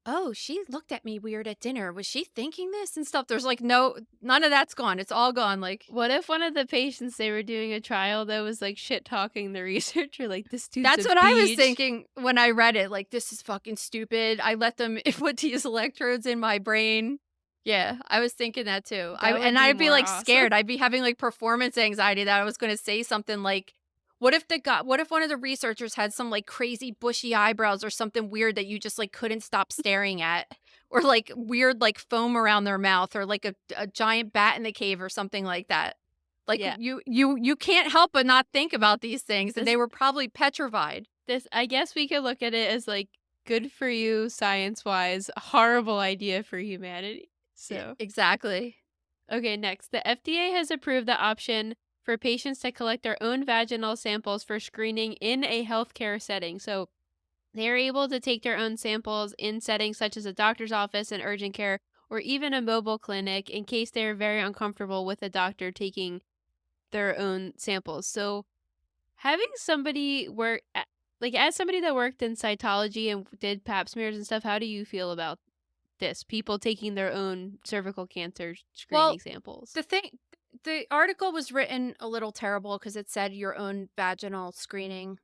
"Oh, she looked at me weird at dinner. Was she thinking this?" and stuff. There's, like, none of that's gone. It's all gone, like, What if one of the patients they were doing a trial that was like shit talking the researcher like this dude's that's a what I was beach? thinking when I read it, like, "This is fucking stupid. I let them put these electrodes in my brain." Yeah, I was thinking that too. That would be I'd be, more like, awesome. scared. I'd be having, like, performance anxiety that I was gonna say something like, what if one of the researchers had some, like, crazy bushy eyebrows or something weird that you just, like, couldn't stop staring at? Or, like, weird, like, foam around their mouth or, like, a giant bat in the cave or something like that. Like, Yeah. you can't help but not think about these things, and This they were probably petrified. this I guess we could look at it as like good for you science wise, horrible idea for humanity. Yeah, So exactly. okay, next. The FDA has approved the option for patients to collect their own vaginal samples for screening in a healthcare setting. So they are able to take their own samples in settings such as a doctor's office and urgent care or even a mobile clinic in case they're very uncomfortable with a doctor taking their own samples. So having somebody work like as somebody that worked in cytology and did pap smears and stuff, how do you feel about this? People taking their own cervical cancer screening Well, samples. the thing the article was written a little terrible because it said your own vaginal screening.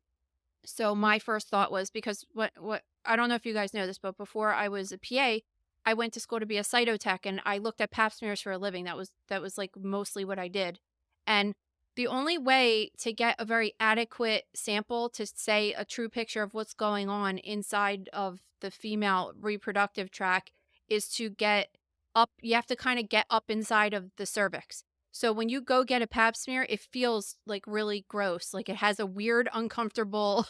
So my first thought was because what I don't know if you guys know this, but before I was a PA, I went to school to be a cytotech and I looked at pap smears for a living. That was like mostly what I did. And the only way to get a very adequate sample to say a true picture of what's going on inside of the female reproductive tract is to get up. You have to kind of get up inside of the cervix. So when you go get a pap smear, it feels like really gross. Like it has a weird, uncomfortable,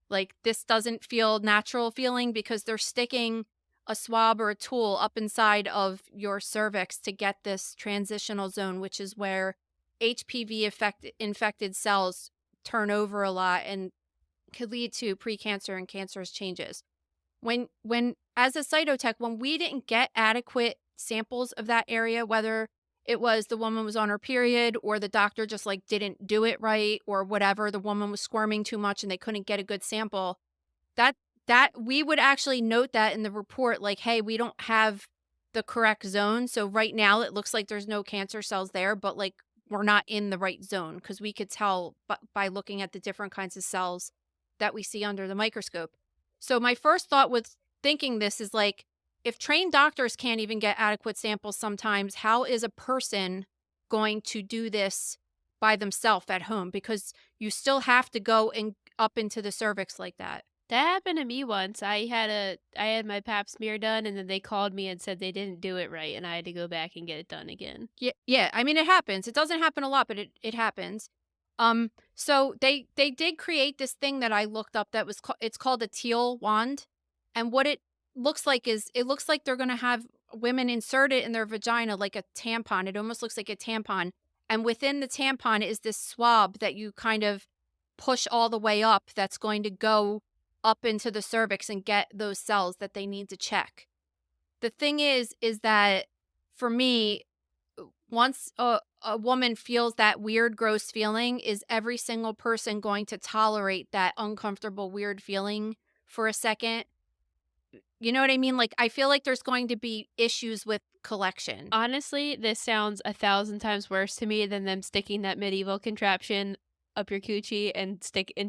like this doesn't feel natural feeling because they're sticking a swab or a tool up inside of your cervix to get this transitional zone, which is where infected cells turn over a lot and could lead to precancer and cancerous changes. When as a cytotech, when we didn't get adequate samples of that area, whether it was the woman was on her period or the doctor just like didn't do it right or whatever, the woman was squirming too much and they couldn't get a good sample, that that we would actually note that in the report, like, "Hey, we don't have the correct zone, so right now it looks like there's no cancer cells there, but, like, we're not in the right zone because we could tell by looking at the different kinds of cells that we see under the microscope." So my first thought with thinking this is, like, if trained doctors can't even get adequate samples sometimes, how is a person going to do this by themselves at home? Because you still have to go and up into the cervix like that. That happened to me once. I had my pap smear done and then they called me and said they didn't do it right and I had to go back and get it done again. Yeah, I mean, it happens. It doesn't happen a lot, but it happens. So they did create this thing that I looked up that was it's called a teal wand, and what it looks like is it looks like they're gonna have women insert it in their vagina like a tampon. It almost looks like a tampon, and within the tampon is this swab that you kind of push all the way up. That's going to go up into the cervix and get those cells that they need to check. The thing is that for me, once a woman feels that weird, gross feeling, is every single person going to tolerate that uncomfortable, weird feeling for a second? You know what I mean? Like, I feel like there's going to be issues with collection. Honestly, this sounds 1,000 times worse to me than them sticking that medieval contraption up your coochie and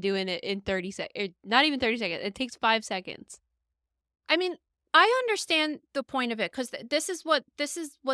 doing it in 30 seconds. Not even 30 seconds. It takes 5 seconds. I mean, I understand the point of it because this is what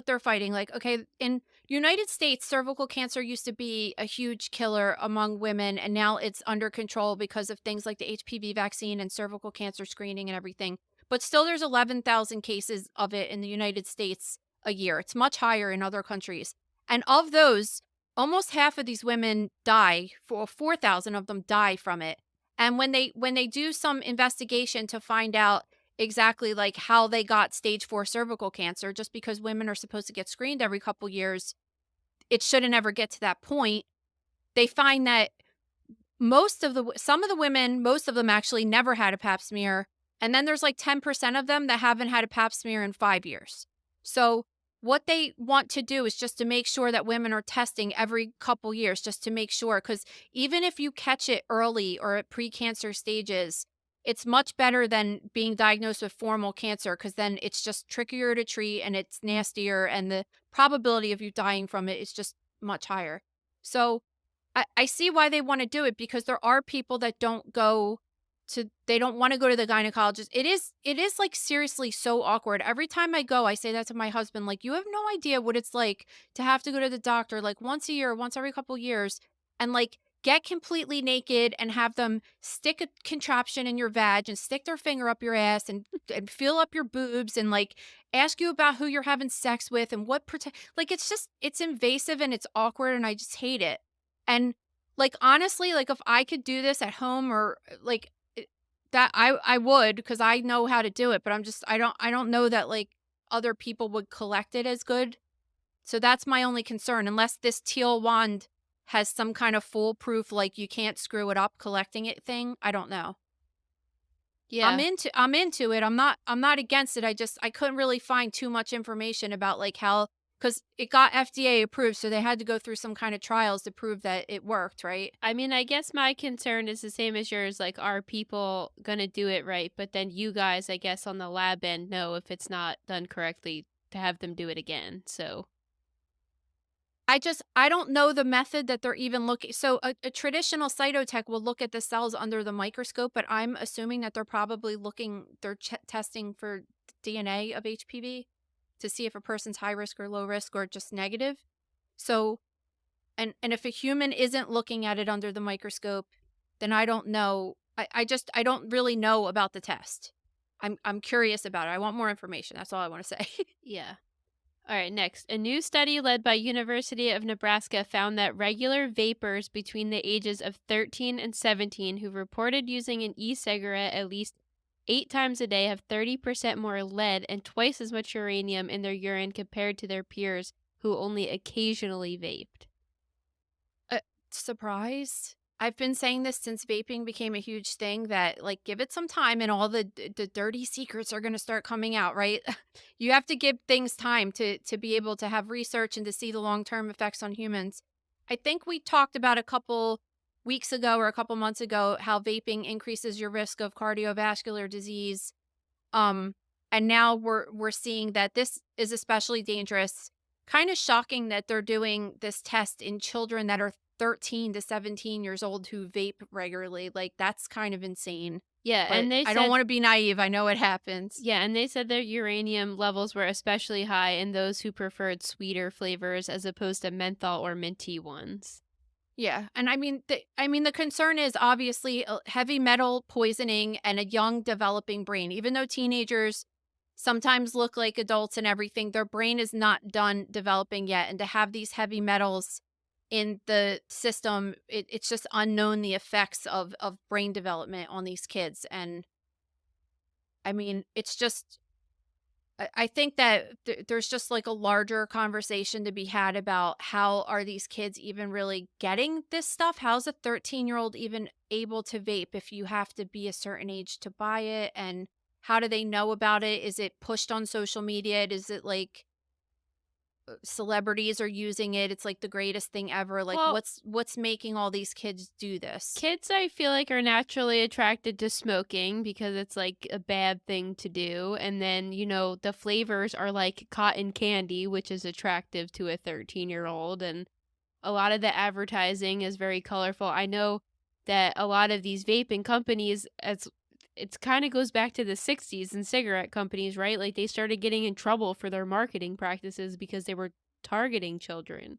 they're fighting. Like, okay, in United States, cervical cancer used to be a huge killer among women, and now it's under control because of things like the HPV vaccine and cervical cancer screening and everything. But still, there's 11,000 cases of it in the United States a year. It's much higher in other countries, and of those, almost half of these women die. 4,000 of them die from it. And when they do some investigation to find out exactly like how they got stage 4 cervical cancer, just because women are supposed to get screened every couple years, it shouldn't ever get to that point. They find that some of the women, most of them actually never had a pap smear, and then there's like 10% of them that haven't had a pap smear in 5 years. So, what they want to do is just to make sure that women are testing every couple years just to make sure, cuz even if you catch it early or at precancer stages, it's much better than being diagnosed with formal cancer, cuz then it's just trickier to treat and it's nastier, and the probability of you dying from it is just much higher. So, I see why they wanna do it, because there are people that they don't wanna go to the gynecologist. It is, like, seriously so awkward. Every time I go, I say that to my husband, like, "You have no idea what it's like to have to go to the doctor, like, once a year, once every couple years, and, like, get completely naked and have them stick a contraption in your vag and stick their finger up your ass and feel up your boobs and, like, ask you about who you're having sex with and what protect." Like, it's invasive and it's awkward, and I just hate it. And, like, honestly, like, if I could do this at home or, like, that I would, because I know how to do it, but I don't know that, like, other people would collect it as good. So that's my only concern, unless this teal wand has some kind of foolproof, like, you can't screw it up collecting it thing, I don't know. Yeah. I'm into it. I'm not against it. I couldn't really find too much information about like how, cuz it got FDA approved, so they had to go through some kind of trials to prove that it worked, right? I mean, I guess my concern is the same as yours. Like, are people gonna do it right? But then you guys, I guess, on the lab end know if it's not done correctly to have them do it again. So, I don't know the method that they're even looking. So a traditional cytotech will look at the cells under the microscope, but I'm assuming that they're testing for DNA of HPV to see if a person's high risk or low risk or just negative. So, and if a human isn't looking at it under the microscope, then I don't know. I don't really know about the test. I'm curious about it. I want more information. That's all I want to say. yeah. All right, next. A new study led by University of Nebraska found that regular vapors between the ages of 13 and 17 who reported using an e-cigarette at least 8 times a day have 30% more lead and twice as much uranium in their urine compared to their peers who only occasionally vaped. Uh, Surprise? I've been saying this since vaping became a huge thing, that like give it some time and all the dirty secrets are going to start coming out, right? You have to give things time to be able to have research and to see the long-term effects on humans. I think we talked about a couple weeks ago or a couple months ago how vaping increases your risk of cardiovascular disease. Um and now we're seeing that this is especially dangerous. Kind of shocking that they're doing this test in children that are 13 to 17 years old who vape regularly. Like, that's kind of insane. Yeah, But and they I don't said want to be naive. I know it happens. yeah, and they said their uranium levels were especially high in those who preferred sweeter flavors as opposed to menthol or minty ones. Yeah, and I mean the concern is obviously heavy metal poisoning and a young developing brain. Even though teenagers sometimes look like adults and everything, their brain is not done developing yet, and to have these heavy metals in the system. It's just unknown the effects of brain development on these kids. And I mean, it's just I think that there's just like a larger conversation to be had about how are these kids even really getting this stuff? How's a 13-year-old even able to vape if you have to be a certain age to buy it? And how do they know about it? Is it pushed on social media? Is it like celebrities are using it? It's like the greatest thing ever. Like Well, what's making all these kids do this? kids, I feel like, are naturally attracted to smoking because it's like a bad thing to do. And then, the flavors are like cotton candy, which is attractive to a 13-year-old. And a lot of the advertising is very colorful. I know that a lot of these vaping companies, as it's kind of goes back to the 60s and cigarette companies, right? Like they started getting in trouble for their marketing practices because they were targeting children.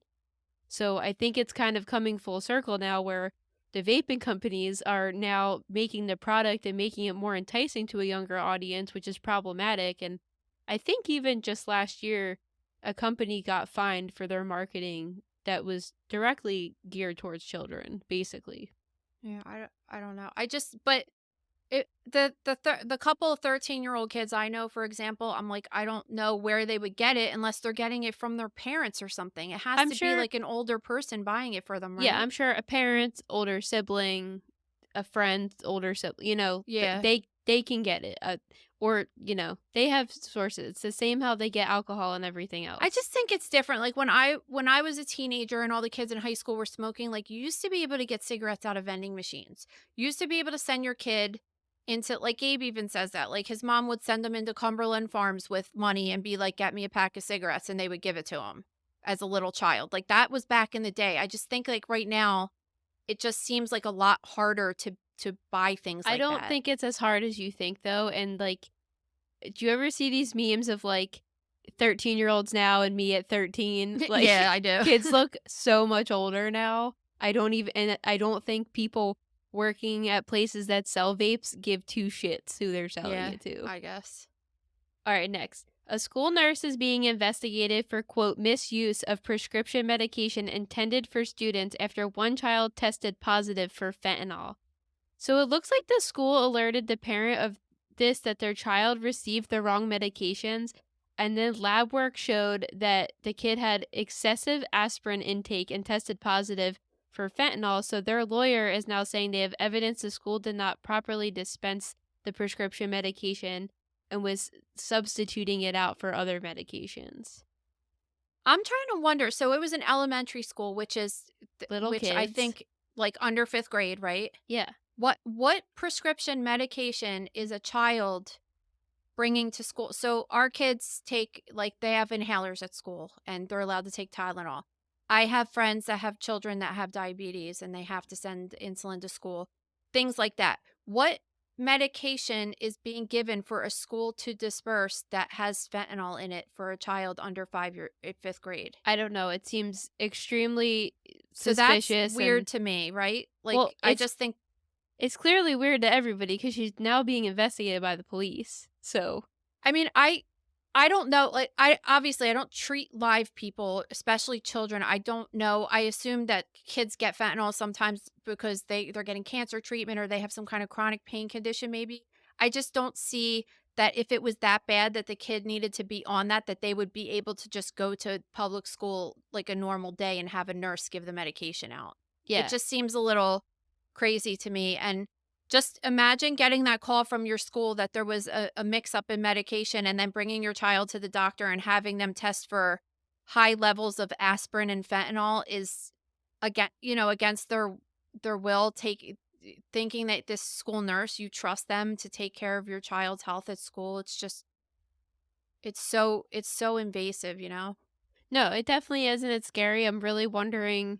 So I think it's kind of coming full circle now where the vaping companies are now making the product and making it more enticing to a younger audience, which is problematic. And I think even just last year, a company got fined for their marketing that was directly geared towards children, basically. Yeah, I don't know. I just but the couple of 13-year-old kids I know, for example, I'm like, I don't know where they would get it unless they're getting it from their parents or something. It has I'm to be sure, like an older person buying it for them, yeah, right? I'm sure a parent, older sibling, a friend's older sibling, Yeah. they can get it. Or, they have sources. It's the same how they get alcohol and everything I else. just think it's different. Like when I was a teenager and all the kids in high school were smoking, like you used to be able to get cigarettes out of vending machines. You used to be able to send your kid into like Gabe even says that. Like his mom would send him into Cumberland Farms with money and be like, "Get me a pack of cigarettes," and they would give it to him as a little child. Like that was back in the day. I just think like right now, it just seems like a lot harder to buy things I like don't that. think it's as hard as you think, though. And, like, do you ever see these memes of, like, 13-year-olds now and me at 13? Yeah, Like, I do. kids look so much older now. I don't think people working at places that sell vapes give two shits who they're selling Yeah, it to. I guess. All right, next. A school nurse is being investigated for, quote, misuse of prescription medication intended for students after one child tested positive for fentanyl. So it looks like the school alerted the parent of this that their child received the wrong medications, and then lab work showed that the kid had excessive aspirin intake and tested positive for fentanyl. So their lawyer is now saying they have evidence the school did not properly dispense the prescription medication and was substituting it out for other medications. I'm trying to wonder, so it was an elementary school, Little which I kids. think, like, under 5th grade, right? Yeah. What prescription medication is a child bringing to school? So our kids take like, they have inhalers at school, and they're allowed to take Tylenol. I have friends that have children that have diabetes, and they have to send insulin to school, things like that. What medication is being given for a school to disperse that has fentanyl in it for a child under 5th grade? I don't know. It seems extremely So that's suspicious weird and, to me, right? well, Like, I just think it's clearly weird to everybody because she's now being investigated by the police. So, I mean, I don't know, like, I obviously, I don't treat live people, especially children. I don't know. I assume that kids get fentanyl sometimes because they're getting cancer treatment or they have some kind of chronic pain condition maybe. I just don't see that if it was that bad that the kid needed to be on that they would be able to just go to public school like a normal day and have a nurse give the medication out. It yeah. just seems a little crazy to me. And just imagine getting that call from your school that there was a mix up in medication and then bringing your child to the doctor and having them test for high levels of aspirin and fentanyl is against their will, thinking that this school nurse, you trust them to take care of your child's health at school. It's just it's so invasive. No, it definitely is, and it's scary. I'm really wondering,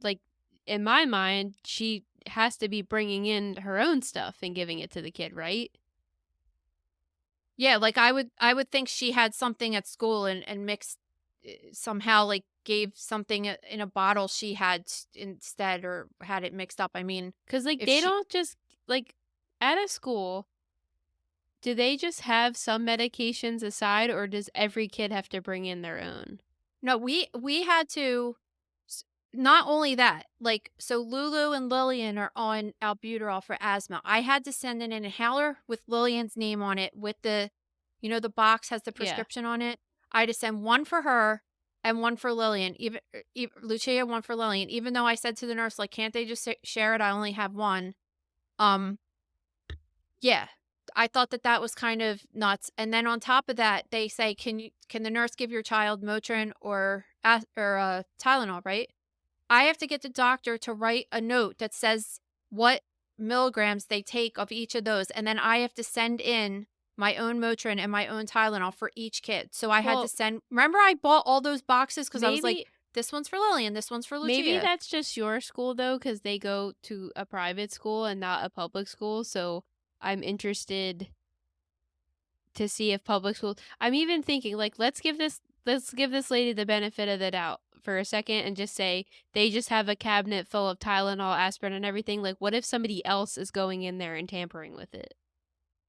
like, in my mind, she has to be bringing in her own stuff and giving it to the kid, right? Yeah, like I would think she had something at school and mixed somehow like gave something in a bottle she had instead or had it mixed up. I mean, Because, like, if they she don't just, like, at a school, do they just have some medications aside, or does every kid have to bring in their own? no, we had to not only that, like, so Lulu and Lillian are on albuterol for asthma. I had to send an inhaler with Lillian's name on it with the, the box has the Yeah. prescription on it. I had to send one for her and one for Lillian, Lucia, one for Lillian, even though I said to the nurse, like, can't they just share it? I only have one. Um, yeah, I thought that that was kind of nuts. And then on top of that, they say, can the nurse give your child Motrin or Tylenol, right? I have to get the doctor to write a note that says what milligrams they take of each of those, and then I have to send in my own Motrin and my own Tylenol for each kid. So I had to Well, send remember I bought all those boxes because I was like, maybe "This one's for Lillian, this one's for maybe Lucia." that's just your school though, because they go to a private school and not a public school. So I'm interested to see if public schools. I'm even thinking like let's give this lady the benefit of the doubt for a second and just say they just have a cabinet full of Tylenol, aspirin, and everything. Like, what if somebody else is going in there and tampering with it?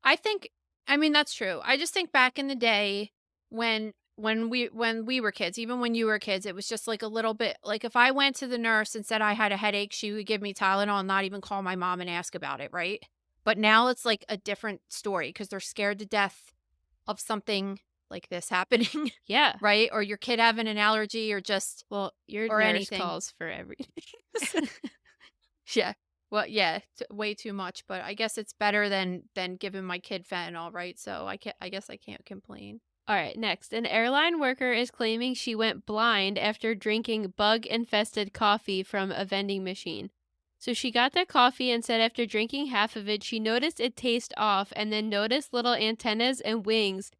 I think I mean, that's true. I just think back in the day when we were kids, even when you were kids, it was just like a little bit like if I went to the nurse and said I had a headache, she would give me Tylenol and not even call my mom and ask about it, right? But now it's like a different story because they're scared to death of something like this happening, Yeah. right? Or your kid having an allergy or just Well, your or nurse anything. calls for everything. Yeah. Well, yeah, way too much, but I guess it's better than giving my kid fentanyl, right? So I guess I can't complain. All right, next. An airline worker is claiming she went blind after drinking bug infested coffee from a vending machine. So she got the coffee and said after drinking half of it, she noticed it taste off and then noticed little antennas and wings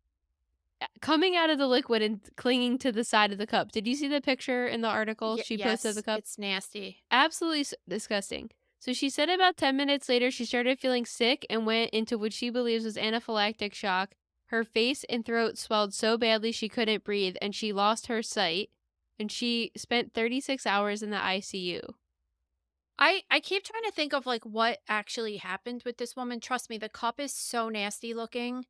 coming out of the liquid and clinging to the side of the cup. Did you see the picture in the article she posted of the Yes, cup? it's nasty. Absolutely disgusting. So she said about 10 minutes later, she started feeling sick and went into what she believes was anaphylactic shock. Her face and throat swelled so badly she couldn't breathe, and she lost her sight. And she spent 36 hours in the ICU. I keep trying to think of like what actually happened with this woman. Trust me, the cup is so nasty looking.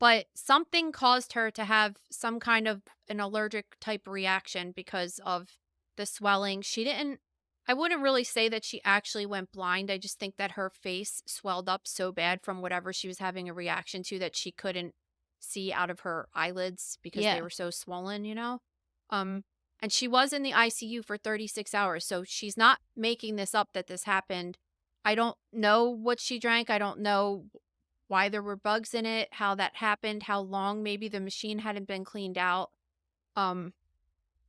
But something caused her to have some kind of an allergic type reaction because of the swelling. She didn't I wouldn't really say that she actually went blind. I just think that her face swelled up so bad from whatever she was having a reaction to that she couldn't see out of her eyelids because they Yeah. were so swollen. Um and she was in the ICU for 36 hours. So she's not making this up that this happened. I don't know what she drank. I don't know why there were bugs in it, how that happened, how long maybe the machine hadn't been cleaned out. Um,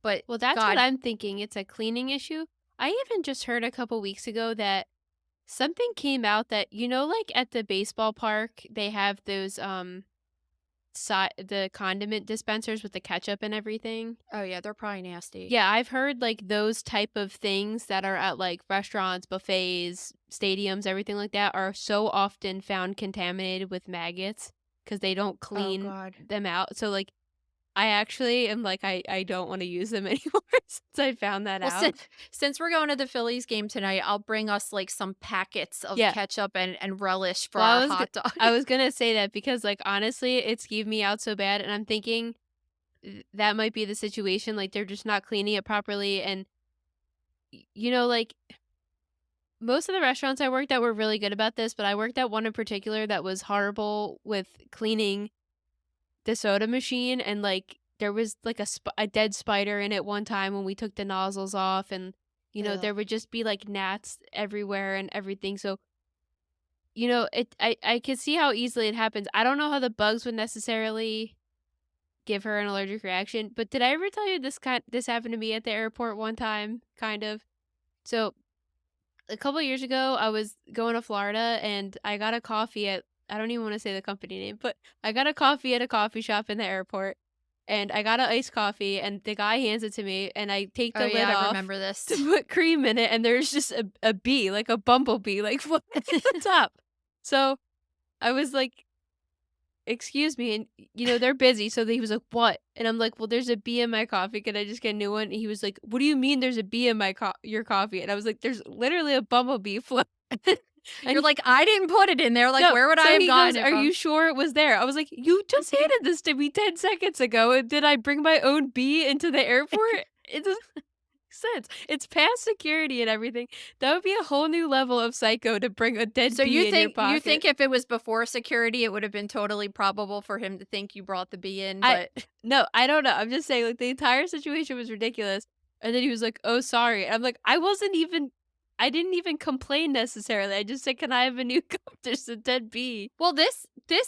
but Well, that's what God, I'm thinking. It's a cleaning issue. I even just heard a couple weeks ago that something came out that, like at the baseball park, they have those the condiment dispensers with the ketchup and everything. oh yeah, they're probably nasty. Yeah, I've heard like those type of things that are at like restaurants, buffets, stadiums, everything like that are so often found contaminated with maggots because they don't Oh clean God. them out. So like I actually am like I don't want to use them anymore since I found that Well, out. since we're going to the Phillies game tonight, I'll bring us like some packets of Yeah. ketchup and relish for Well, our hot dog. I was gonna say that because like honestly, it's skeeved me out so bad, and I'm thinking that might be the situation. Like they're just not cleaning it properly, and like most of the restaurants I worked at were really good about this, but I worked at one in particular that was horrible with cleaning the soda machine, and like there was like a dead spider in it one time when we took the nozzles off, and Ugh. there would just be like gnats everywhere and everything. So I could see how easily it happens. I don't know how the bugs would necessarily give her an allergic reaction, but did I ever tell you this happened to me at the airport one time? Kind of. So a couple years ago, I was going to Florida and I got a coffee at I don't even want to say the company name, but I got a coffee at a coffee shop in the airport and I got an iced coffee and the guy hands it to me and I take Oh the yeah, lid I off remember this. to put cream in it and there's just a bee, like a bumblebee, like flying at the top. So I was like, excuse me, and they're busy, so he was like, "What?" And I'm like, "Well, there's a bee in my coffee. Can I just get a new one?" And he was like, "What do you mean there's a bee in my your coffee?" And I was like, "There's literally a bumblebee floating." And You're like, I didn't put it in there. Like, no, where would I so have he gotten goes, it "Are from? you sure it was there?" I was like, "You just handed this to me 10 seconds ago. And did I bring my own bee into the airport?" It just sense. It's past security and everything. That would be a whole new level of psycho to bring a dead So bee in your you pocket. think if it was before security, it would have been totally probable for him to think you brought the bee in, I but no, I don't know. I'm just saying, like, the entire situation was ridiculous. And then he was like, "Oh, sorry." I'm like, I didn't even complain necessarily. I just said, "Can I have a new cup? There's a dead bee." well, this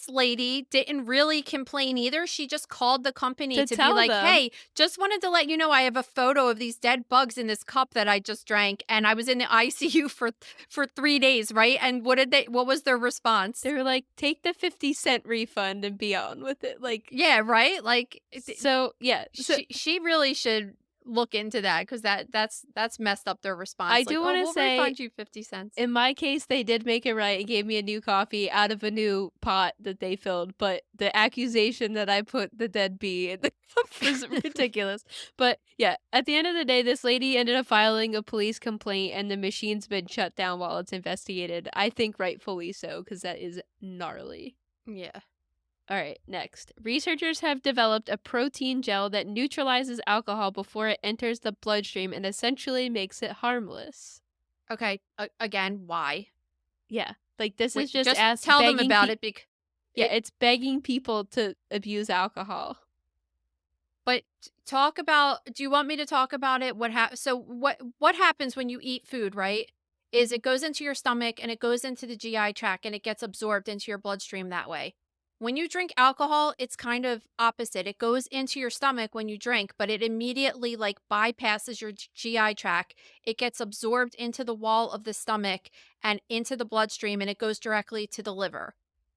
lady didn't really complain either. She just called the company To to be tell like, them, "Hey, just wanted to let you know I have a photo of these dead bugs in this cup that I just drank, and I was in the ICU for 3 days," right? And what was their response? they were like, "Take the 50-cent refund and be on with it." Like, Yeah, right? Like so yeah. So she really should look into that because that's messed up their I response. Like, do "Oh, want to we'll say, refund you 50 cents." in my case, they did make it right and gave me a new coffee out of a new pot that they filled, but the accusation that I put the dead bee in the cup was ridiculous. But yeah, at the end of the day, this lady ended up filing a police complaint and the machine's been shut down while it's investigated. I think rightfully so, because that is gnarly. Yeah. All right, next. Researchers have developed a protein gel that neutralizes alcohol before it enters the bloodstream and essentially makes it harmless. Okay. Again, why? Yeah, like, this is Wait, just just as tell them begging about pe it yeah, it it's begging people to abuse alcohol. but talk about do you want me to talk about it? So what happens when you eat food, right? Is it goes into your stomach and it goes into the GI tract and it gets absorbed into your bloodstream that way. When you drink alcohol, it's kind of opposite. It goes into your stomach when you drink, but it immediately like bypasses your GI tract. It gets absorbed into the wall of the stomach and into the bloodstream and it goes directly to the liver.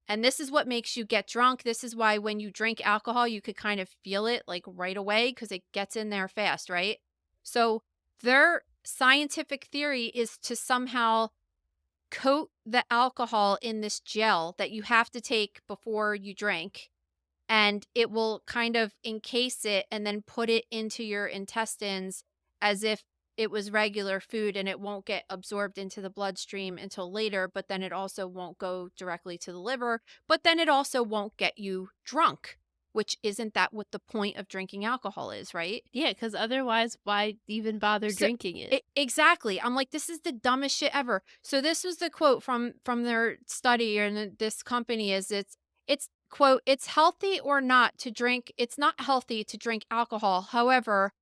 And this is what makes you get drunk. This is why when you drink alcohol, you could kind of feel it like right away because it gets in there fast, right? So their scientific theory is to somehow coat the alcohol in this gel that you have to take before you drink and it will kind of encase it and then put it into your intestines as if it was regular food and it won't get absorbed into the bloodstream until later, but then it also won't go directly to the liver, but then it also won't get you drunk, which isn't that what the point of drinking alcohol is, right? Yeah, because otherwise, why even bother So drinking it? exactly. I'm like, this is the dumbest shit ever. So this was the quote from their study and this company is it's quote, it's healthy or not to drink. It's not healthy to drink alcohol. However,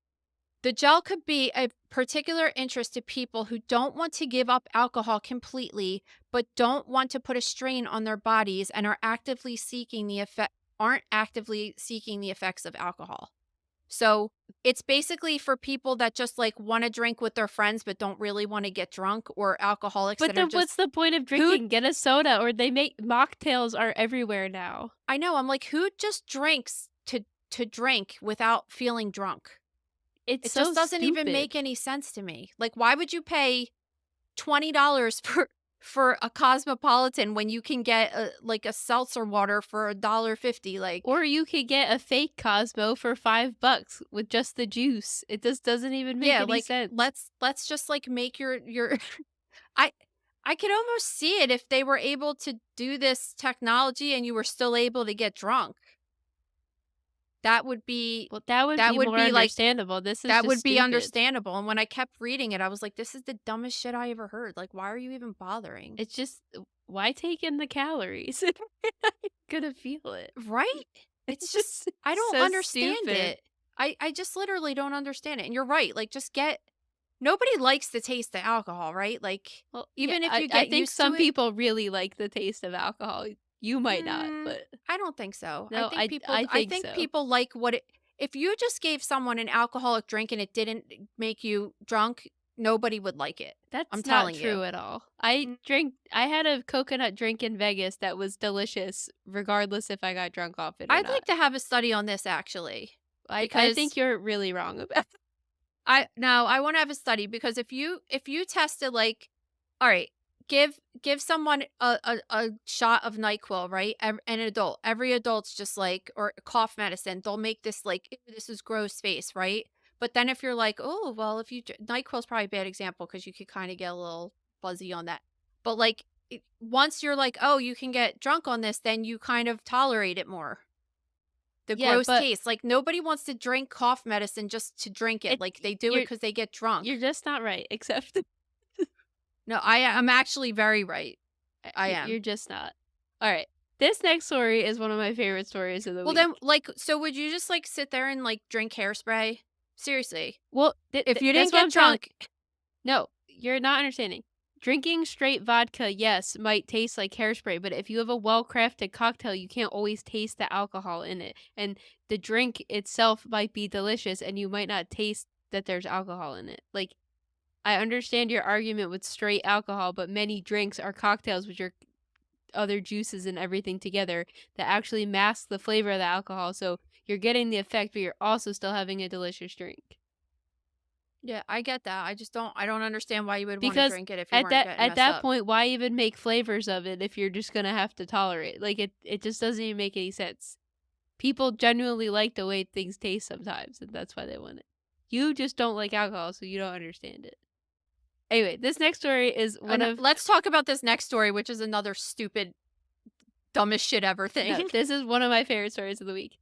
the gel could be a particular interest to people who don't want to give up alcohol completely, but don't want to put a strain on their bodies and are actively seeking the effect aren't actively seeking the effects of alcohol. So it's basically for people that just like want to drink with their friends but don't really want to get drunk or alcoholics But that are then what's just the point of who drinking? Get a soda, or they make mocktails are everywhere now. I know I'm like who just drinks to drink without feeling drunk? It's It so just doesn't even stupid. make any sense to me. Like why would you pay $20 for a cosmopolitan when you can get like a seltzer water for $1.50 like Or you could get a fake Cosmo for $5 with just the juice. It just doesn't even make yeah, any like sense. let's just like make your I I could almost see it if they were able to do this technology and you were still able to get drunk. That would be Well, that would that be would more be like understandable. This is that just would be stupid. understandable. And when I kept reading it, I was like, this is the dumbest shit I ever heard. Like, why are you even bothering? It's just, why take in the calories if you're not gonna feel it? Right? It's It's just just I don't so understand stupid. it. I just literally don't understand it. And you're right. Like just get nobody likes the taste of alcohol, right? Like Well, yeah, even if you I get think used to some it, people really like the taste of alcohol. You might not, mm, but I don't think so. no, I I think think so. people like what it if you just gave someone an alcoholic drink and it didn't make you drunk, nobody would like it. I'm That's not telling you. true at all. Mm, I had a coconut drink in Vegas that was delicious regardless if I got drunk off it or I'd not. like to have a study on this actually I because think you're really wrong about I no, I want to have a study because if you tested like, all right, give someone a shot of Nyquil, right? An adult, every adult's just like or cough medicine. They'll make this like "Ew, this is gross face, right? But then if you're like, oh well, if you Nyquil's probably a bad example because you could kind of get a little fuzzy on that. But like once you're like, oh, you can get drunk on this, then you kind of tolerate it more. The Yeah, gross but taste. Like, nobody wants to drink cough medicine just to drink it. it Like, they do it you're because they get drunk. you're just not right, except No, I'm actually very right. I am. you're just not. Alright. This next story is one of my favorite stories of the Well, then, week. like, so would you just, like, sit there and, like, drink hairspray? Seriously. Well, If you that's didn't what get I'm telling. drunk. No, you're not understanding. Drinking straight vodka, yes, might taste like hairspray, but if you have a well-crafted cocktail, you can't always taste the alcohol in it. And the drink itself might be delicious and you might not taste that there's alcohol in it. Like, I understand your argument with straight alcohol, but many drinks are cocktails which are other juices and everything together that actually mask the flavor of the alcohol. So you're getting the effect, but you're also still having a delicious drink. Yeah, I get that. I don't understand why you would wanna Because drink it if you weren't getting at messed that up. point, why even make flavors of it if you're just gonna have to tolerate? Like it just doesn't even make any sense. People genuinely like the way things taste sometimes, and that's why they want it. You just don't like alcohol, so you don't understand it. Anyway, this next story is one And of let's talk about this next story, which is another stupid, dumbest shit ever no, thing. this is one of my favorite stories of the week.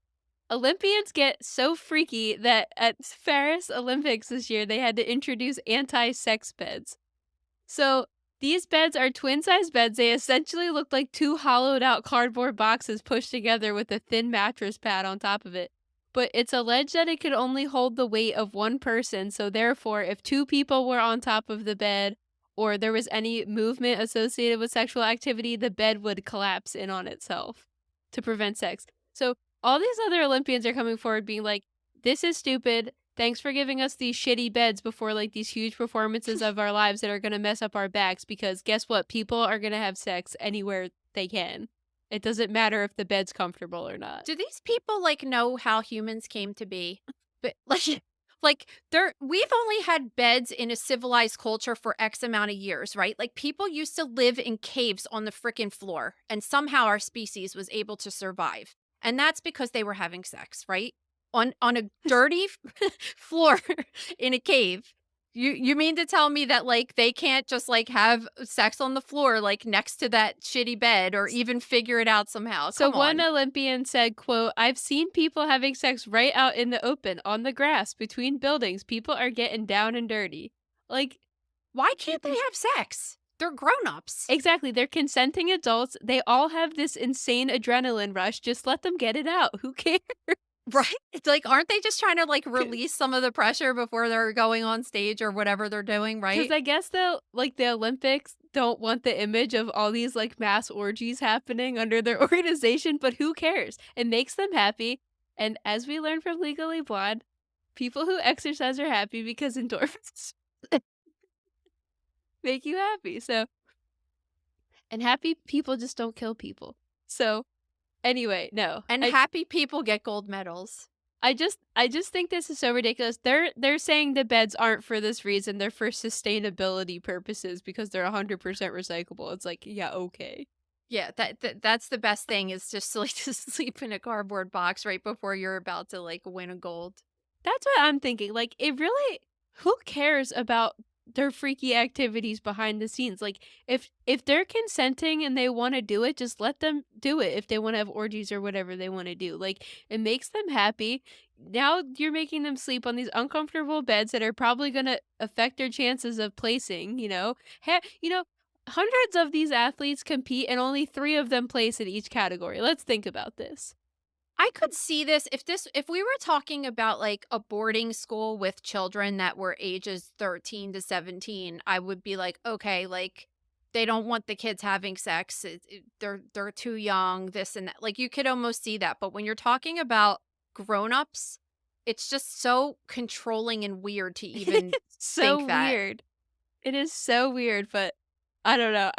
Olympians get so freaky that at Paris Olympics this year they had to introduce anti-sex beds. So these beds are twin-size beds. They essentially look like two hollowed out cardboard boxes pushed together with a thin mattress pad on top of it. But it's alleged that it could only hold the weight of one person, so therefore if two people were on top of the bed or there was any movement associated with sexual activity, the bed would collapse in on itself to prevent sex. So all these other Olympians are coming forward being like, this is stupid. Thanks for giving us these shitty beds before like these huge performances of our lives that are going to mess up our backs because guess what? People are going to have sex anywhere they can. It doesn't matter if the bed's comfortable or not. Do these people, like, know how humans came to be? But, like, we've only had beds in a civilized culture for X amount of years, right? Like, people used to live in caves on the frickin' floor, and somehow our species was able to survive. And that's because they were having sex, right? On a dirty floor in a cave. You mean to tell me that, like, they can't just, like, have sex on the floor, like, next to that shitty bed or even figure it out somehow? So Come one on. Olympian said, quote, I've seen people having sex right out in the open, on the grass, between buildings. People are getting down and dirty. Like, Why can't they have sex? They're grown-ups. exactly. They're consenting adults. They all have this insane adrenaline rush. Just let them get it out. Who cares? Right? It's like, aren't they just trying to, like, release some of the pressure before they're going on stage or whatever they're doing, Because right? I guess the Olympics don't want the image of all these like mass orgies happening under their organization, but who cares? It makes them happy. And as we learned from Legally Blonde, people who exercise are happy because endorphins make you happy. So, and happy people just don't kill people. So, anyway, no. And happy people get gold medals. I just think this is so ridiculous. They're saying the beds aren't for this reason. They're for sustainability purposes because they're 100% recyclable. It's like, yeah, okay. Yeah, that's the best thing is just, like, to sleep in a cardboard box right before you're about to, like, win a gold. That's what I'm thinking. Like, it really who cares about their freaky activities behind the scenes? Like, if they're consenting and they want to do it, just let them do it if they want to have orgies or whatever they want to do. Like, it makes them happy. Now you're making them sleep on these uncomfortable beds that are probably going to affect their chances of placing, you know. Hundreds of these athletes compete and only 3 of them place in each category. Let's think about this. I could see if we were talking about, like, a boarding school with children that were ages 13 to 17, I would be like, "Okay, like, they don't want the kids having sex, they're too young, this and that." Like, you could almost see that, but when you're talking about grown-ups, it's just so controlling and weird to even think So that. weird. It is so weird, but I don't know.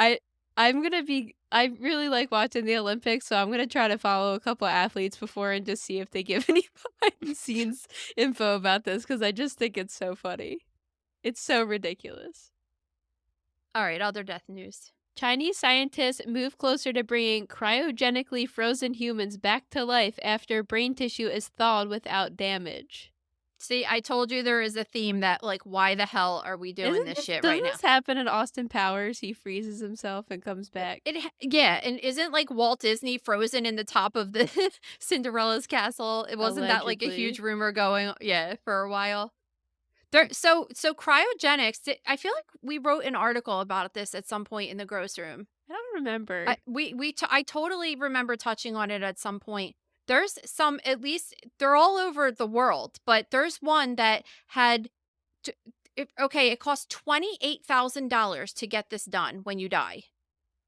I really like watching the Olympics, so I'm gonna try to follow a couple athletes before and just see if they give any behind the scenes info about this because I just think it's so funny. It's so ridiculous. Alright, other death news. Chinese scientists move closer to bringing cryogenically frozen humans back to life after brain tissue is thawed without damage. See, I told you there is a theme that, like, why the hell are we doing this shit Doesn't right now? this happen in Austin Powers? He freezes himself and comes back. Yeah, and isn't, like, Walt Disney frozen in the top of the Cinderella's castle? It wasn't that, like, a huge Allegedly. rumor going yeah, for a while? So cryogenics, I feel like we wrote an article about this at some point in the gross room. I don't remember. I totally remember touching on it at some point. There's some, at least they're all over the world, but there's one that had t okay, it costs $28,000 to get this done when you die.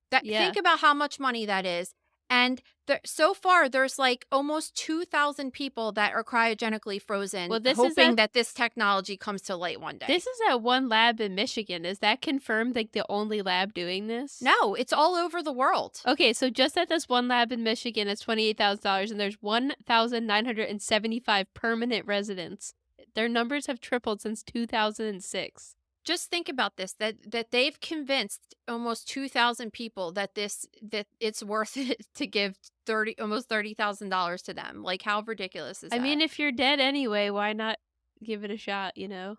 That Yeah. think about how much money that is, and so far, there's, like, almost 2,000 people that are cryogenically frozen, Well, this is hoping at that this technology comes to light one day. this is at one lab in Michigan. Is that confirmed, like, the only lab doing this? No, it's all over the world. Okay, so just at this one lab in Michigan, it's $28,000, and there's 1,975 permanent residents. Their numbers have tripled since 2006. Just think about this, that they've convinced almost 2,000 people that that it's worth it to give 30 almost $30,000 to them. Like, how ridiculous is I that? mean, if you're dead anyway, why not give it a shot, you know?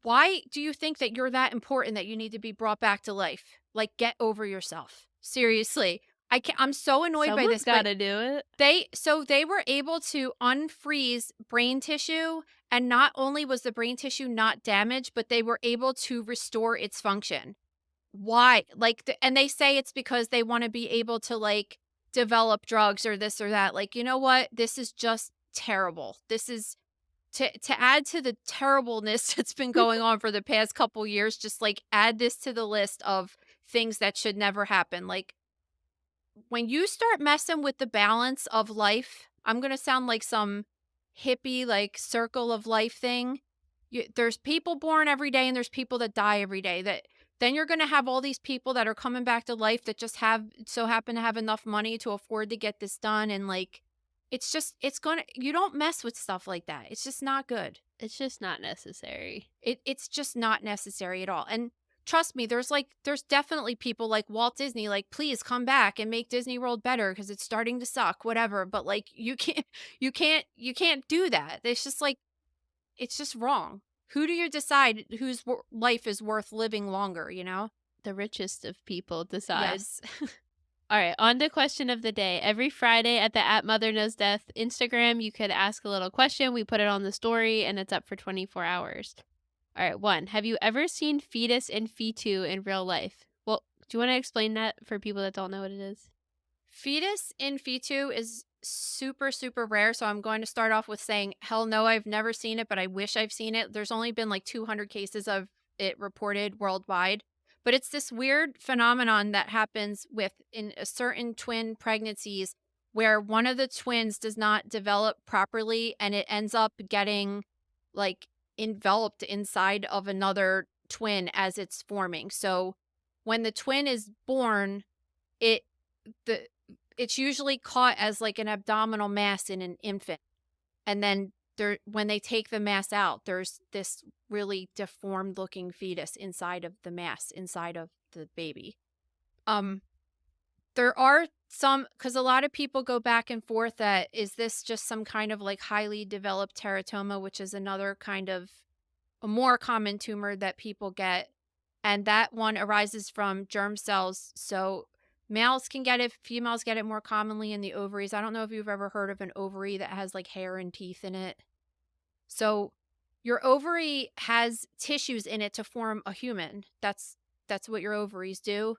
Why do you think that you're that important that you need to be brought back to life? Like, get over yourself. Seriously. I'm so annoyed by Someone's this, but gotta do it. they were able to unfreeze brain tissue, and not only was the brain tissue not damaged, but they were able to restore its function. Why? Like, and they say it's because they want to be able to, like, develop drugs or this or that. Like, you know what? This is just terrible. This is to add to the terribleness that's been going on for the past couple years. Just, like, add this to the list of things that should never happen. Like, when you start messing with the balance of life, I'm gonna sound like some hippie, like, circle of life thing. There's people born every day and there's people that die every day. That then you're gonna have all these people that are coming back to life that just have so happen to have enough money to afford to get this done, and, like, it's gonna you don't mess with stuff like that. It's just not good. It's just not necessary. It's just not necessary at all. And trust me, there's definitely people like Walt Disney, like, please come back and make Disney World better because it's starting to suck, whatever. But, like, you can't do that. It's just like it's just wrong. Who do you decide whose life is worth living longer? You know? The richest of people decide. Yes. All right, on to question of the day. Every Friday at the at Mother Knows Death Instagram, you could ask a little question. We put it on the story, and it's up for 24 hours. All right, one. Have you ever seen fetus in fetu in real life? Well, do you want to explain that for people that don't know what it is? Fetus in fetu is super, super rare. So I'm going to start off with saying, hell no, I've never seen it, but I wish I've seen it. There's only been like 200 cases of it reported worldwide. But it's this weird phenomenon that happens with in a certain twin pregnancies where one of the twins does not develop properly and it ends up getting, like, enveloped inside of another twin as it's forming. So when the twin is born, it the it's usually caught as, like, an abdominal mass in an infant, and then when they take the mass out, there's this really deformed looking fetus inside of the mass, inside of the baby. Um, there are some, because a lot of people go back and forth that, is this just some kind of, like, highly developed teratoma, which is another kind of a more common tumor that people get, and that one arises from germ cells. So males can get it, females get it more commonly in the ovaries. I don't know if you've ever heard of an ovary that has, like, hair and teeth in it. So your ovary has tissues in it to form a human. That's what your ovaries do.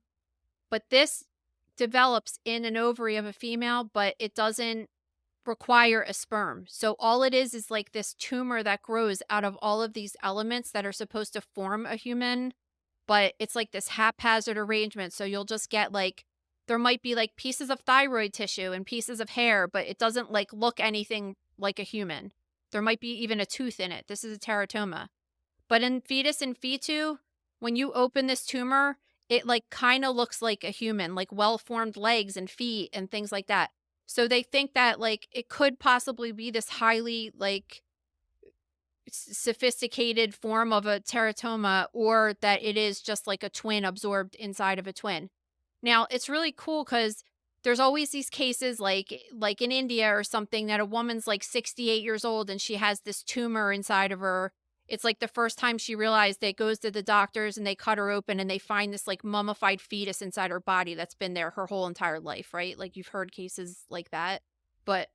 But this develops in an ovary of a female, but it doesn't require a sperm. So all it is like this tumor that grows out of all of these elements that are supposed to form a human, but it's like this haphazard arrangement. So you'll just get, like, there might be, like, pieces of thyroid tissue and pieces of hair, but it doesn't, like, look anything like a human. There might be even a tooth in it. This is a teratoma. But in fetus and fetu, when you open this tumor, it, like, kind of looks like a human, like well-formed legs and feet and things like that. So they think that, like, it could possibly be this highly, like, sophisticated form of a teratoma, or that it is just like a twin absorbed inside of a twin. Now, it's really cool because there's always these cases like in India or something that a woman's like 68 years old and she has this tumor inside of her. It's like the first time she realized it, goes to the doctors and they cut her open and they find this like mummified fetus inside her body that's been there her whole entire life, right? Like you've heard cases like that. But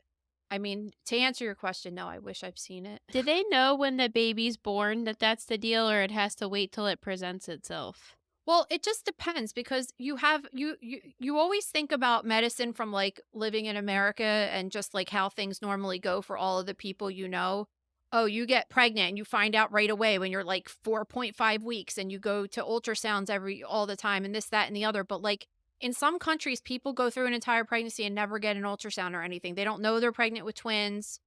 I mean, to answer your question, no, I wish I've seen it. Do they know when the baby's born that that's the deal, or it has to wait till it presents itself? Well, it just depends because you have you always think about medicine from like living in America and just like how things normally go for all of the people you know. Oh, you get pregnant and you find out right away when you're like 4.5 weeks and you go to ultrasounds every all the time and this that and the other, but like in some countries people go through an entire pregnancy and never get an ultrasound or anything. They don't know they're pregnant with twins.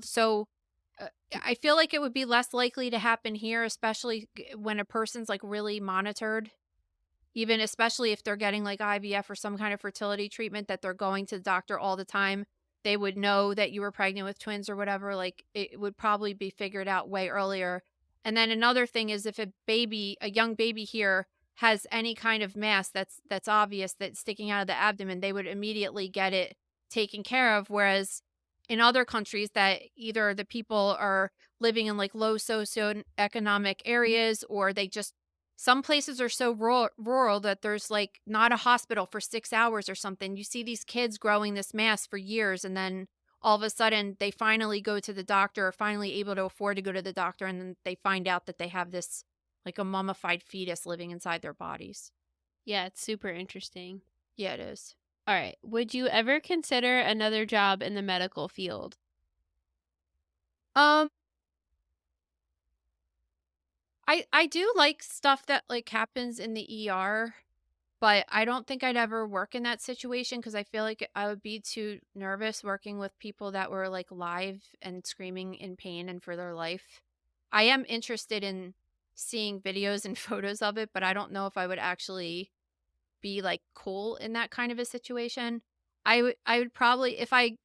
So I feel like it would be less likely to happen here, especially when a person's like really monitored, even especially if they're getting like IVF or some kind of fertility treatment that they're going to the doctor all the time. They would know that you were pregnant with twins or whatever. Like it would probably be figured out way earlier. And then another thing is if a young baby here has any kind of mass that's obvious that's sticking out of the abdomen, they would immediately get it taken care of. Whereas in other countries that either the people are living in like low socioeconomic areas or they just some places are so rural that there's like not a hospital for 6 hours or something. You see these kids growing this mass for years and then all of a sudden they finally go to the doctor or finally able to afford to go to the doctor and then they find out that they have this like a mummified fetus living inside their bodies. Yeah, it's super interesting. Yeah, it is. All right. Would you ever consider another job in the medical field? Um I do like stuff that like happens in the ER. But I don't think I'd ever work in that situation because I feel like I would be too nervous working with people that were, like, live and screaming in pain and for their life. I am interested in seeing videos and photos of it, but I don't know if I would actually be, like, cool in that kind of a situation. I would probably if I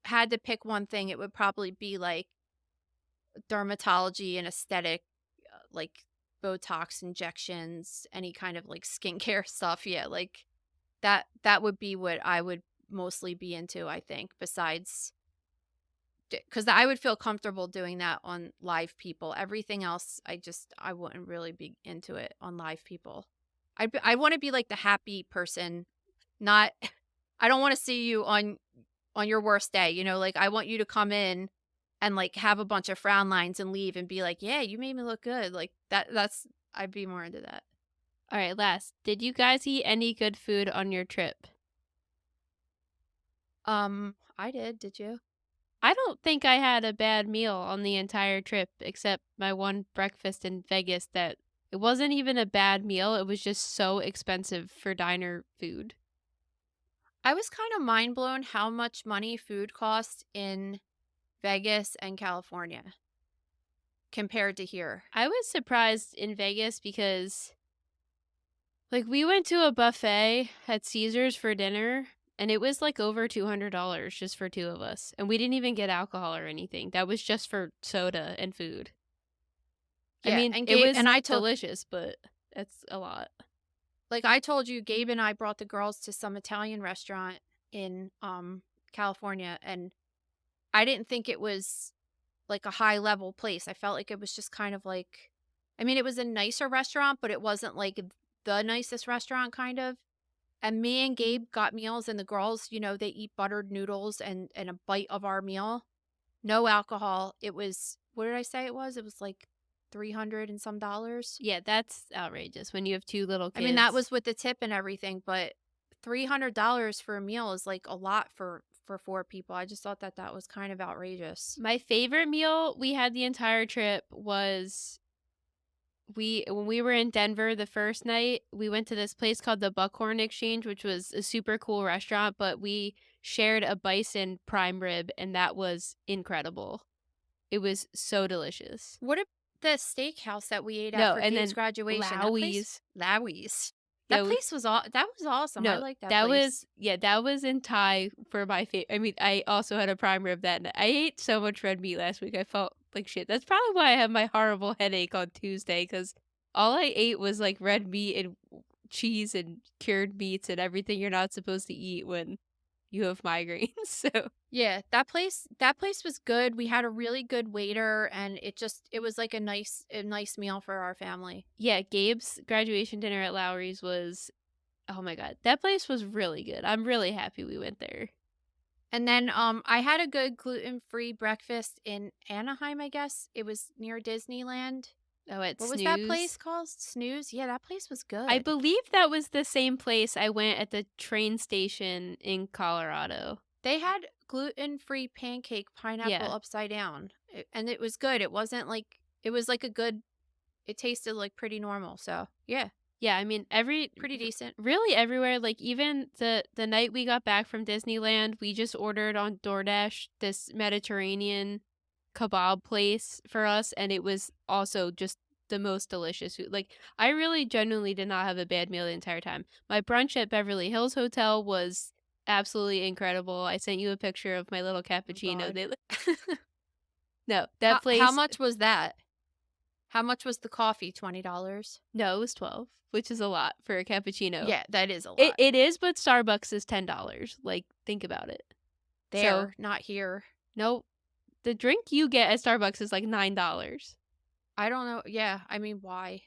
had to pick one thing, it would probably be, like, dermatology and aesthetic, like, Botox injections, any kind of, like, skincare stuff, yeah, like, that would be what I would mostly be into, I think, besides because I would feel comfortable doing that on live people. Everything else, I wouldn't really be into it on live people. I wanna be, like, the happy person, not I don't wanna see you on your worst day, like, I want you to come in and, like, have a bunch of frown lines and leave and be like, "Yeah, you made me look good." Like, that's I'd be more into that. All right, last. Did you guys eat any good food on your trip? I did you? I don't think I had a bad meal on the entire trip except my one breakfast in Vegas that it wasn't even a bad meal. It was just so expensive for diner food. I was kind of mind blown how much money food costs in Vegas and California compared to here. I was surprised in Vegas because like we went to a buffet at Caesars for dinner and it was like over $200 just for two of us. And we didn't even get alcohol or anything. That was just for soda and food. I Yeah, mean, and it Gabe was and I told delicious, but that's a lot. like I told you, Gabe and I brought the girls to some Italian restaurant in California, and I didn't think it was like a high level place. I felt like it was just kind of like, I mean, it was a nicer restaurant, but it wasn't like the nicest restaurant kind of. And me and Gabe got meals, and the girls, they eat buttered noodles and a bite of our meal. No alcohol. It was, what did I say it was? It was like 300 and some dollars. Yeah, that's outrageous when you have two little I mean, that kids. was with the tip and everything, but $300 for a meal is like a lot for four people. I just thought that that was kind of outrageous. My favorite meal we had the entire trip was we when we were in Denver the first night, we went to this place called the Buckhorn Exchange, which was a super cool restaurant, but we shared a bison prime rib and that was incredible. It was so delicious. What about the steakhouse that we ate at No, for and Gabe's then graduation? That place, Lowie's. Lowie's. That Yeah, place was that was awesome. I no, like that that place. was yeah, that was in Thai for my favorite. I mean, I also had a prime rib that night. I ate so much red meat last week. I felt like shit. That's probably why I had my horrible headache on Tuesday because all I ate was like red meat and cheese and cured meats and everything you're not supposed to eat when you have migraines. So Yeah, that place was good. We had a really good waiter, and it was like a nice meal for our family. yeah, Gabe's graduation dinner at Lowry's was, oh my God, that place was really good. I'm really happy we went there. And then I had a good gluten-free breakfast in Anaheim, I guess. It was near Disneyland. Oh, at What was that place Snooze. called? Snooze? Yeah, that place was good. I believe that was the same place I went at the train station in Colorado. They had gluten-free pancake pineapple Yeah. upside down. And it was good. It wasn't like it was like a good it tasted like pretty normal. So, yeah, Yeah, I mean, pretty decent. really everywhere, like even the night we got back from Disneyland, we just ordered on DoorDash this Mediterranean kebab place for us, and it was also just the most delicious food. Like, I really genuinely did not have a bad meal the entire time. My brunch at Beverly Hills Hotel was absolutely incredible. I sent you a picture of my little cappuccino. God. They No, that place. How much was that? How much was the coffee? $20? No, it was 12, which is a lot for a cappuccino. Yeah, that is a lot. It is, but Starbucks is $10. Like, think about it. There, not here. No, the drink you get at Starbucks is like $9. I don't know. Yeah, I mean, why?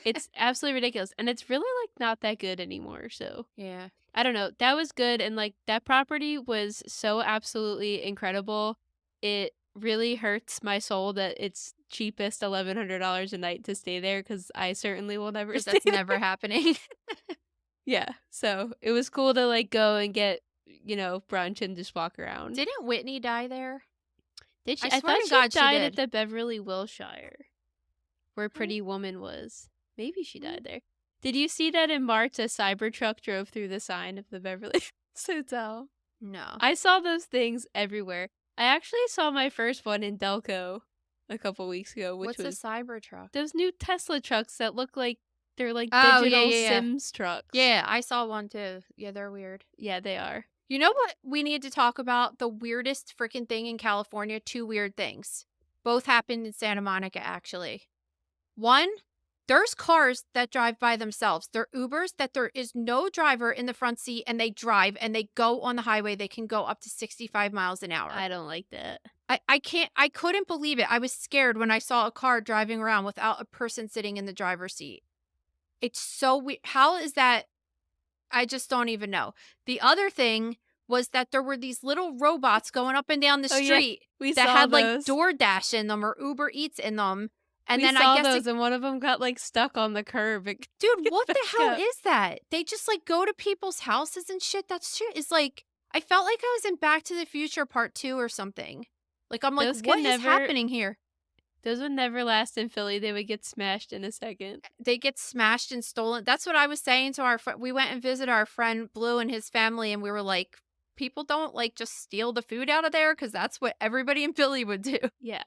It's absolutely ridiculous, and it's really like not that good anymore. So Yeah. I don't know. That was good, and like that property was so absolutely incredible. It really hurts my soul that it's cheapest $1,100 a night to stay there, because I certainly will never 'Cause stay that's there. never happening. Yeah, so it was cool to like go and get, brunch and just walk around. Didn't Whitney die there? Did she? I I swear thought to she God she died did. at the Beverly Wilshire, where Pretty Woman was. Maybe she died there. Did you see that in March a Cybertruck drove through the sign of the Beverly Hills Hotel? No. I saw those things everywhere. I actually saw my first one in Delco a couple weeks ago, which What's was a Cybertruck? those new Tesla trucks that look like they're like Oh, digital yeah. Sims trucks. Yeah, I saw one too. Yeah, they're weird. Yeah, they are. You know what we need to talk about? The weirdest freaking thing in California. Two weird things. Both happened in Santa Monica, actually. One, there's cars that drive by themselves. They're Ubers that there is no driver in the front seat, and they drive and they go on the highway. They can go up to 65 miles an hour. I don't like that. I couldn't believe it. I was scared when I saw a car driving around without a person sitting in the driver's seat. It's so weird. How is that? I just don't even know. The other thing was that there were these little robots going up and down the Oh, yeah. street We that saw had those. like DoorDash in them or Uber Eats in them. And we then saw I guess those, and one of them got like stuck on the curb. dude, what the back hell up. is that? They just like go to people's houses and shit. That shit is like, I felt like I was in Back to the Future Part 2 or something. Like, I'm like, Those what can is never- happening here? Those would never last in Philly. They would get smashed in a second. They get smashed and stolen. That's what I was saying to our friend. We went and visited our friend Blue and his family, and we were like, people don't like just steal the food out of there, because that's what everybody in Philly would do. Yeah.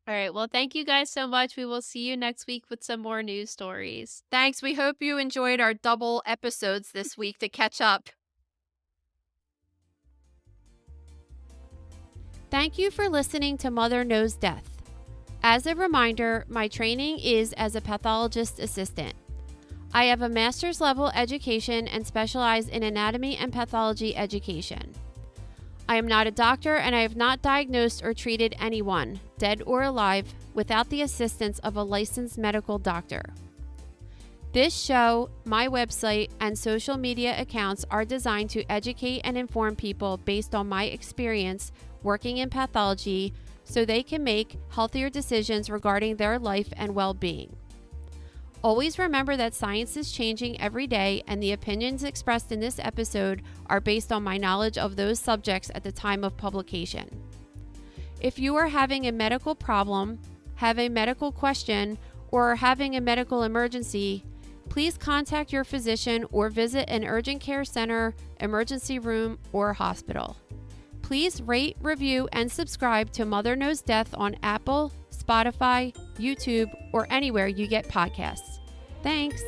All right. Well, thank you guys so much. We will see you next week with some more news stories. Thanks. We hope you enjoyed our double episodes this week to catch up. Thank you for listening to Mother Knows Death. As a reminder, my training is as a pathologist assistant. I have a master's level education and specialize in anatomy and pathology education. I am not a doctor, and I have not diagnosed or treated anyone, dead or alive, without the assistance of a licensed medical doctor. This show, my website, and social media accounts are designed to educate and inform people based on my experience working in pathology, so they can make healthier decisions regarding their life and well-being. Always remember that science is changing every day, and the opinions expressed in this episode are based on my knowledge of those subjects at the time of publication. If you are having a medical problem, have a medical question, or are having a medical emergency, please contact your physician or visit an urgent care center, emergency room, or hospital. Please rate, review, and subscribe to Mother Knows Death on Apple, Spotify, YouTube, or anywhere you get podcasts. Thanks.